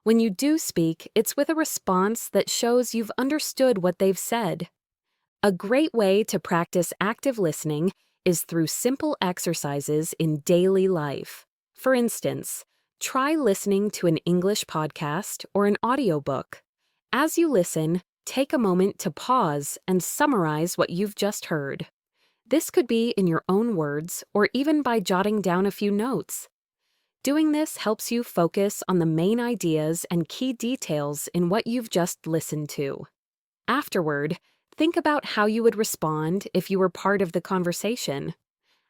When you do speak, it's with a response that shows you've understood what they've said. A great way to practice active listening is through simple exercises in daily life. For instance, try listening to an English podcast or an audiobook. As you listen, take a moment to pause and summarize what you've just heard. This could be in your own words or even by jotting down a few notes. Doing this helps you focus on the main ideas and key details in what you've just listened to. Afterward, think about how you would respond if you were part of the conversation.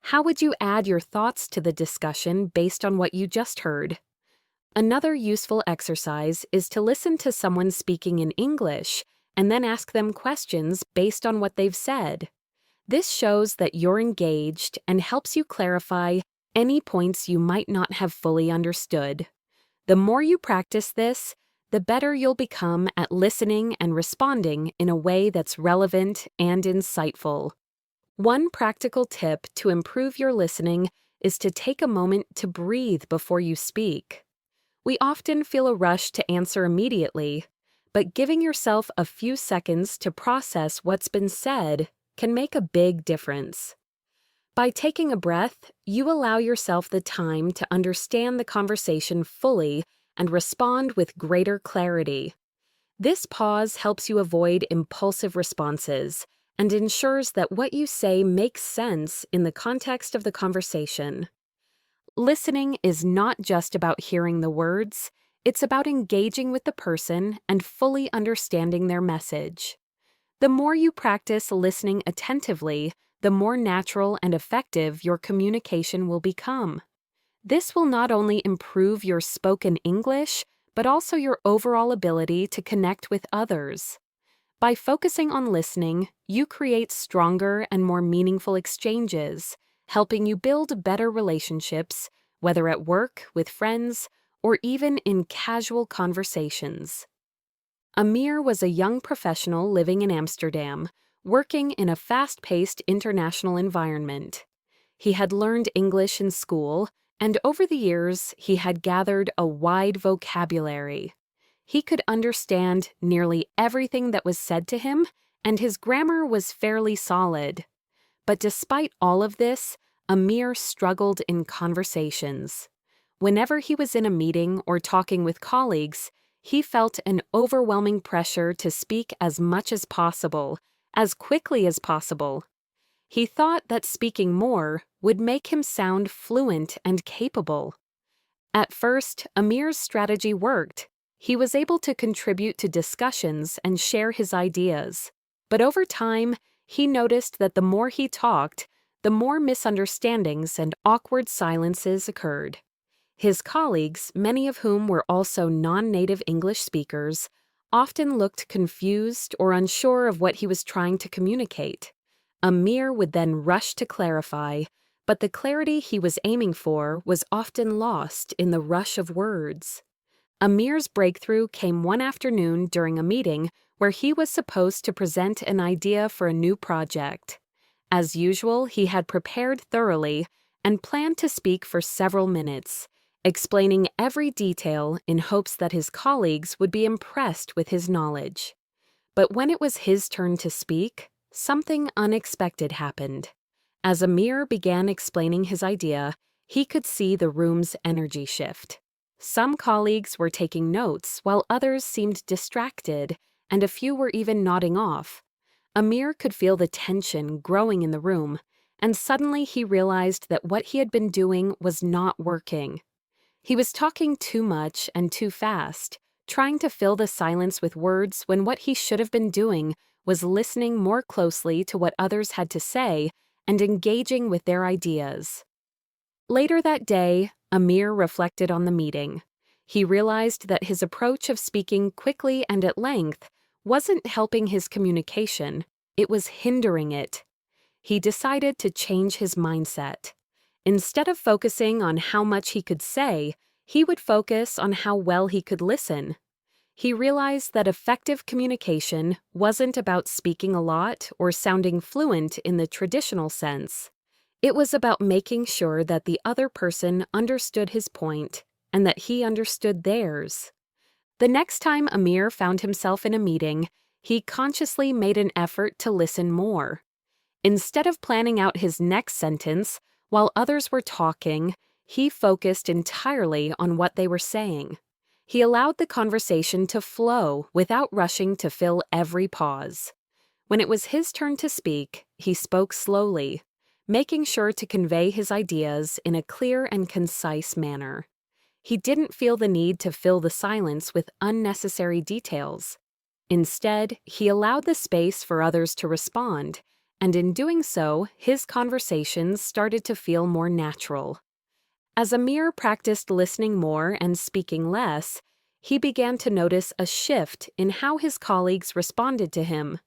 How would you add your thoughts to the discussion based on what you just heard? Another useful exercise is to listen to someone speaking in English and then ask them questions based on what they've said. This shows that you're engaged and helps you clarify any points you might not have fully understood. The more you practice this, the better you'll become at listening and responding in a way that's relevant and insightful. One practical tip to improve your listening is to take a moment to breathe before you speak. We often feel a rush to answer immediately, but giving yourself a few seconds to process what's been said can make a big difference. By taking a breath, you allow yourself the time to understand the conversation fully and respond with greater clarity. This pause helps you avoid impulsive responses and ensures that what you say makes sense in the context of the conversation. Listening is not just about hearing the words, it's about engaging with the person and fully understanding their message. The more you practice listening attentively, the more natural and effective your communication will become. This will not only improve your spoken English, but also your overall ability to connect with others. By focusing on listening, you create stronger and more meaningful exchanges, helping you build better relationships, whether at work, with friends, or even in casual conversations. Amir was a young professional living in Amsterdam, working in a fast-paced international environment. He had learned English in school, and over the years he had gathered a wide vocabulary. He could understand nearly everything that was said to him, and his grammar was fairly solid. But despite all of this, Amir struggled in conversations. Whenever he was in a meeting or talking with colleagues, he felt an overwhelming pressure to speak as much as possible, as quickly as possible. He thought that speaking more would make him sound fluent and capable. At first, Amir's strategy worked. He was able to contribute to discussions and share his ideas. But over time, he noticed that the more he talked, the more misunderstandings and awkward silences occurred. His colleagues, many of whom were also non-native English speakers, often looked confused or unsure of what he was trying to communicate. Amir would then rush to clarify, but the clarity he was aiming for was often lost in the rush of words. Amir's breakthrough came one afternoon during a meeting where he was supposed to present an idea for a new project. As usual, he had prepared thoroughly and planned to speak for several minutes, explaining every detail in hopes that his colleagues would be impressed with his knowledge. But when it was his turn to speak, something unexpected happened. As Amir began explaining his idea, he could see the room's energy shift. Some colleagues were taking notes, while others seemed distracted, and a few were even nodding off. Amir could feel the tension growing in the room, and suddenly he realized that what he had been doing was not working. He was talking too much and too fast, trying to fill the silence with words when what he should have been doing was listening more closely to what others had to say and engaging with their ideas. Later that day, Amir reflected on the meeting. He realized that his approach of speaking quickly and at length wasn't helping his communication, it was hindering it. He decided to change his mindset. Instead of focusing on how much he could say, he would focus on how well he could listen. He realized that effective communication wasn't about speaking a lot or sounding fluent in the traditional sense. It was about making sure that the other person understood his point and that he understood theirs. The next time Amir found himself in a meeting, he consciously made an effort to listen more. Instead of planning out his next sentence, while others were talking, he focused entirely on what they were saying. He allowed the conversation to flow without rushing to fill every pause. When it was his turn to speak, he spoke slowly, making sure to convey his ideas in a clear and concise manner. He didn't feel the need to fill the silence with unnecessary details. Instead, he allowed the space for others to respond, and in doing so, his conversations started to feel more natural. As Amir practiced listening more and speaking less, he began to notice a shift in how his colleagues responded to him.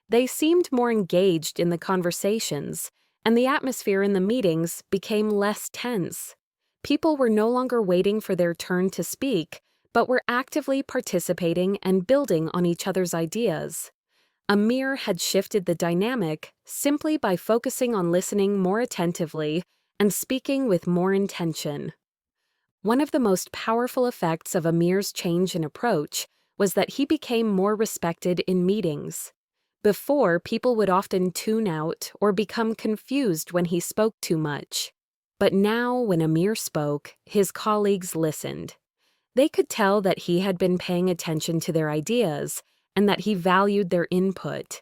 They seemed more engaged in the conversations, and the atmosphere in the meetings became less tense. People were no longer waiting for their turn to speak, but were actively participating and building on each other's ideas. Amir had shifted the dynamic simply by focusing on listening more attentively and speaking with more intention. One of the most powerful effects of Amir's change in approach was that he became more respected in meetings. Before, people would often tune out or become confused when he spoke too much. But now, when Amir spoke, his colleagues listened. They could tell that he had been paying attention to their ideas and that he valued their input.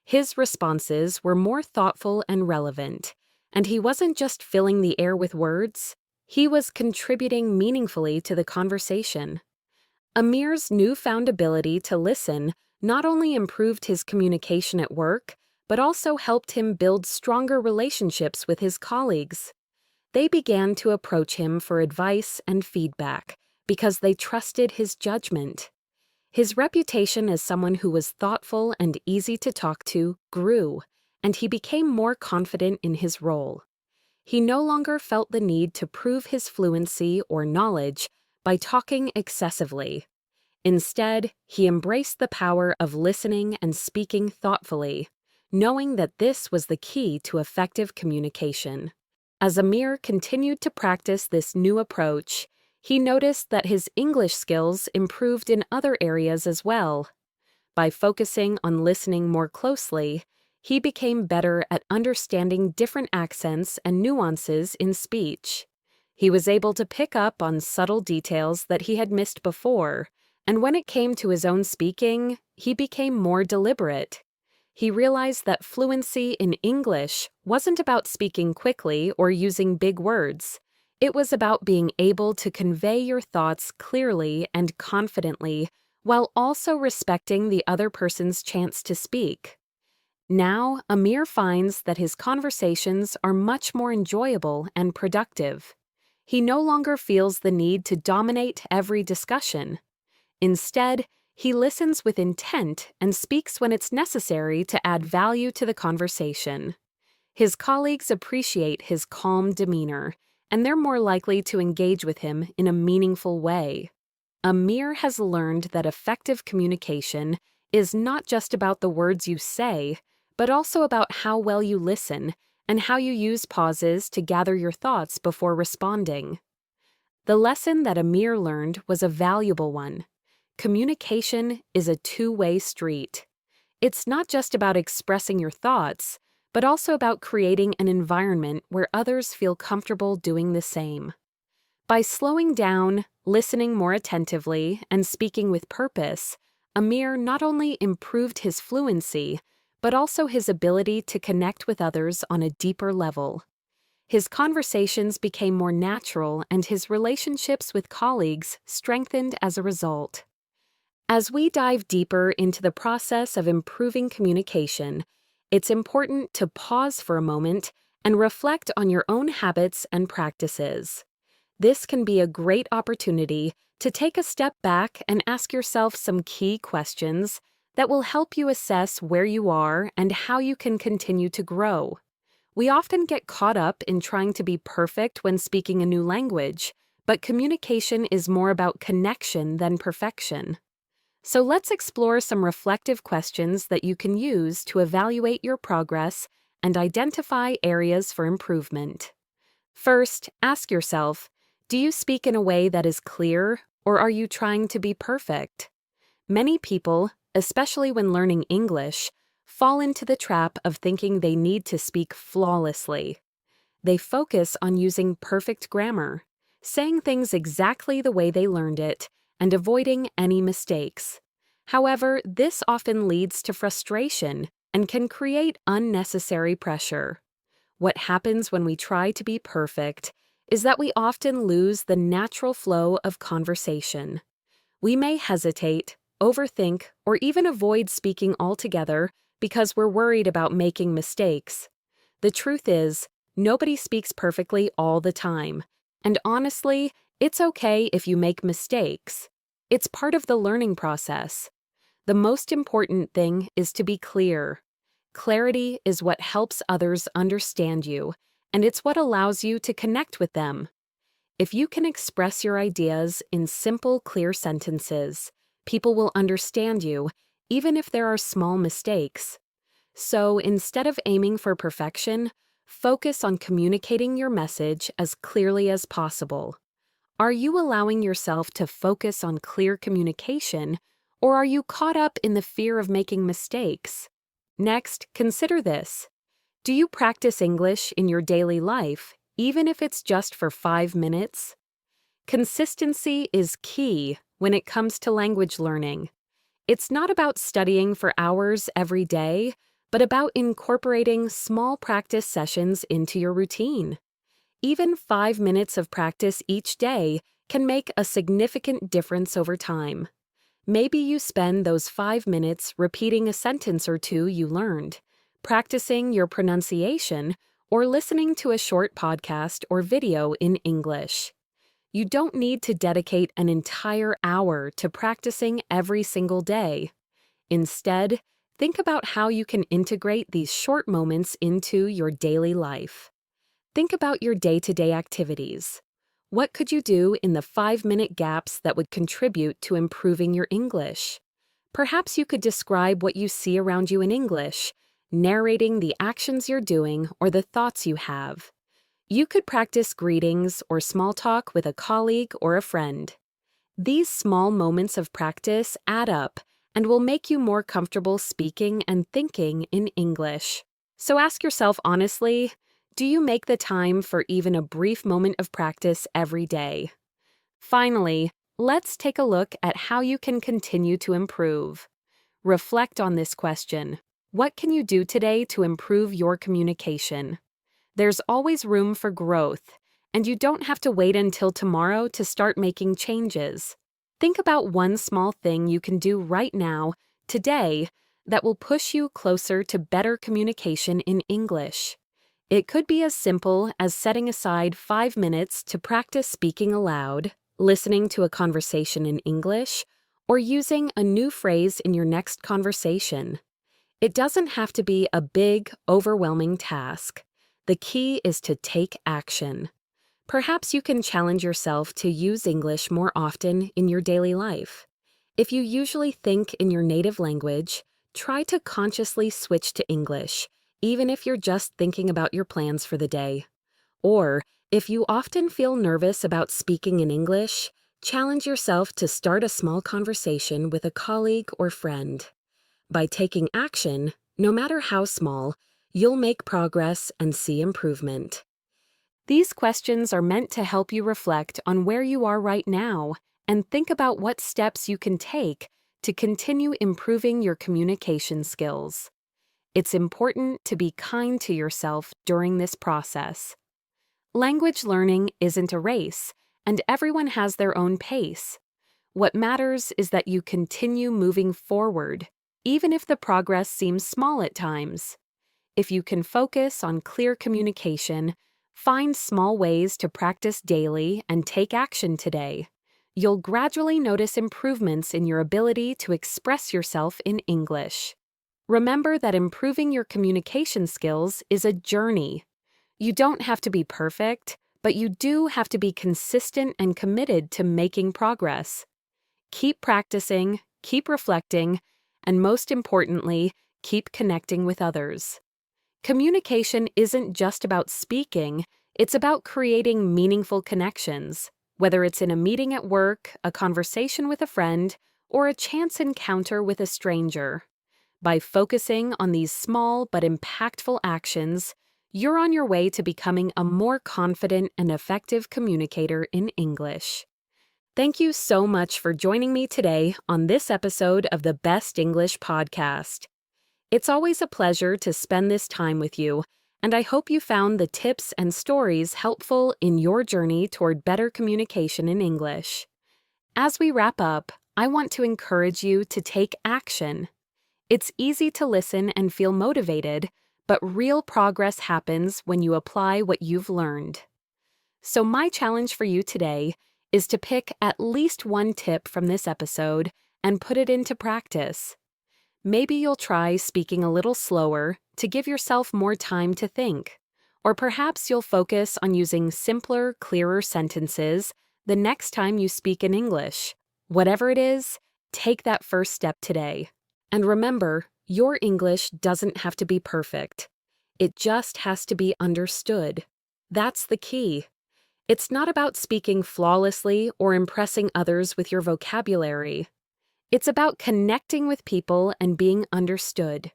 His responses were more thoughtful and relevant, and he wasn't just filling the air with words, he was contributing meaningfully to the conversation. Amir's newfound ability to listen not only improved his communication at work, but also helped him build stronger relationships with his colleagues. They began to approach him for advice and feedback because they trusted his judgment. His reputation as someone who was thoughtful and easy to talk to grew, and he became more confident in his role. He no longer felt the need to prove his fluency or knowledge by talking excessively. Instead, he embraced the power of listening and speaking thoughtfully, knowing that this was the key to effective communication. As Amir continued to practice this new approach, he noticed that his English skills improved in other areas as well. By focusing on listening more closely, he became better at understanding different accents and nuances in speech. He was able to pick up on subtle details that he had missed before, and when it came to his own speaking, he became more deliberate. He realized that fluency in English wasn't about speaking quickly or using big words. It was about being able to convey your thoughts clearly and confidently while also respecting the other person's chance to speak. Now, Amir finds that his conversations are much more enjoyable and productive. He no longer feels the need to dominate every discussion. Instead, he listens with intent and speaks when it's necessary to add value to the conversation. His colleagues appreciate his calm demeanor, and they're more likely to engage with him in a meaningful way. Amir has learned that effective communication is not just about the words you say, but also about how well you listen and how you use pauses to gather your thoughts before responding. The lesson that Amir learned was a valuable one. Communication is a two-way street. It's not just about expressing your thoughts, but also about creating an environment where others feel comfortable doing the same. By slowing down, listening more attentively, and speaking with purpose, Amir not only improved his fluency, but also his ability to connect with others on a deeper level. His conversations became more natural, and his relationships with colleagues strengthened as a result. As we dive deeper into the process of improving communication, it's important to pause for a moment and reflect on your own habits and practices. This can be a great opportunity to take a step back and ask yourself some key questions that will help you assess where you are and how you can continue to grow. We often get caught up in trying to be perfect when speaking a new language, but communication is more about connection than perfection. So let's explore some reflective questions that you can use to evaluate your progress and identify areas for improvement. First, ask yourself, do you speak in a way that is clear, or are you trying to be perfect? Many people, especially when learning English, fall into the trap of thinking they need to speak flawlessly. They focus on using perfect grammar, saying things exactly the way they learned it, and avoiding any mistakes. However, this often leads to frustration and can create unnecessary pressure. What happens when we try to be perfect is that we often lose the natural flow of conversation. We may hesitate, overthink, or even avoid speaking altogether because we're worried about making mistakes. The truth is, nobody speaks perfectly all the time, and honestly, it's okay if you make mistakes. It's part of the learning process. The most important thing is to be clear. Clarity is what helps others understand you, and it's what allows you to connect with them. If you can express your ideas in simple, clear sentences, people will understand you, even if there are small mistakes. So instead of aiming for perfection, focus on communicating your message as clearly as possible. Are you allowing yourself to focus on clear communication, Or are you caught up in the fear of making mistakes? Next, consider this. Do you practice English in your daily life, even if it's just for 5 minutes? Consistency is key when it comes to language learning. It's not about studying for hours every day, but about incorporating small practice sessions into your routine. Even 5 minutes of practice each day can make a significant difference over time. Maybe you spend those 5 minutes repeating a sentence or two you learned, practicing your pronunciation, or listening to a short podcast or video in English. You don't need to dedicate an entire hour to practicing every single day. Instead, think about how you can integrate these short moments into your daily life. Think about your day-to-day activities. What could you do in the 5-minute gaps that would contribute to improving your English? Perhaps you could describe what you see around you in English, narrating the actions you're doing or the thoughts you have. You could practice greetings or small talk with a colleague or a friend. These small moments of practice add up and will make you more comfortable speaking and thinking in English. So ask yourself honestly, do you make the time for even a brief moment of practice every day? Finally, let's take a look at how you can continue to improve. Reflect on this question. What can you do today to improve your communication? There's always room for growth, and you don't have to wait until tomorrow to start making changes. Think about one small thing you can do right now, today, that will push you closer to better communication in English. It could be as simple as setting aside 5 minutes to practice speaking aloud, listening to a conversation in English, or using a new phrase in your next conversation. It doesn't have to be a big, overwhelming task. The key is to take action. Perhaps you can challenge yourself to use English more often in your daily life. If you usually think in your native language, try to consciously switch to English, even if you're just thinking about your plans for the day. Or, if you often feel nervous about speaking in English, challenge yourself to start a small conversation with a colleague or friend. By taking action, no matter how small, you'll make progress and see improvement. These questions are meant to help you reflect on where you are right now and think about what steps you can take to continue improving your communication skills. It's important to be kind to yourself during this process. Language learning isn't a race, and everyone has their own pace. What matters is that you continue moving forward, even if the progress seems small at times. If you can focus on clear communication, find small ways to practice daily, and take action today, you'll gradually notice improvements in your ability to express yourself in English. Remember that improving your communication skills is a journey. You don't have to be perfect, but you do have to be consistent and committed to making progress. Keep practicing, keep reflecting, and most importantly, keep connecting with others. Communication isn't just about speaking, it's about creating meaningful connections, whether it's in a meeting at work, a conversation with a friend, or a chance encounter with a stranger. By focusing on these small but impactful actions, you're on your way to becoming a more confident and effective communicator in English. Thank you so much for joining me today on this episode of the Best English Podcast. It's always a pleasure to spend this time with you, and I hope you found the tips and stories helpful in your journey toward better communication in English. As we wrap up, I want to encourage you to take action. It's easy to listen and feel motivated, but real progress happens when you apply what you've learned. So my challenge for you today is to pick at least one tip from this episode and put it into practice. Maybe you'll try speaking a little slower to give yourself more time to think. Or perhaps you'll focus on using simpler, clearer sentences the next time you speak in English. Whatever it is, take that first step today. And remember, your English doesn't have to be perfect. It just has to be understood. That's the key. It's not about speaking flawlessly or impressing others with your vocabulary. It's about connecting with people and being understood.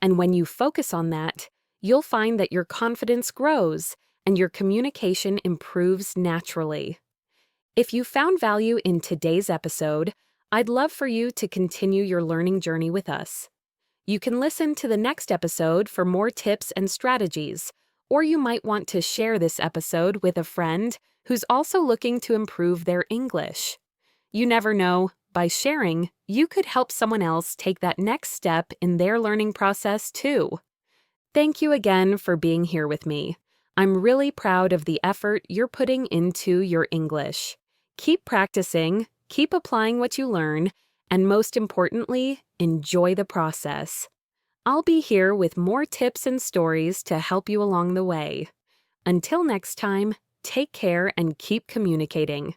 And when you focus on that, you'll find that your confidence grows and your communication improves naturally. If you found value in today's episode, I'd love for you to continue your learning journey with us. You can listen to the next episode for more tips and strategies, or you might want to share this episode with a friend who's also looking to improve their English. You never know, by sharing, you could help someone else take that next step in their learning process too. Thank you again for being here with me. I'm really proud of the effort you're putting into your English. Keep practicing, keep applying what you learn, and most importantly, enjoy the process. I'll be here with more tips and stories to help you along the way. Until next time, take care and keep communicating.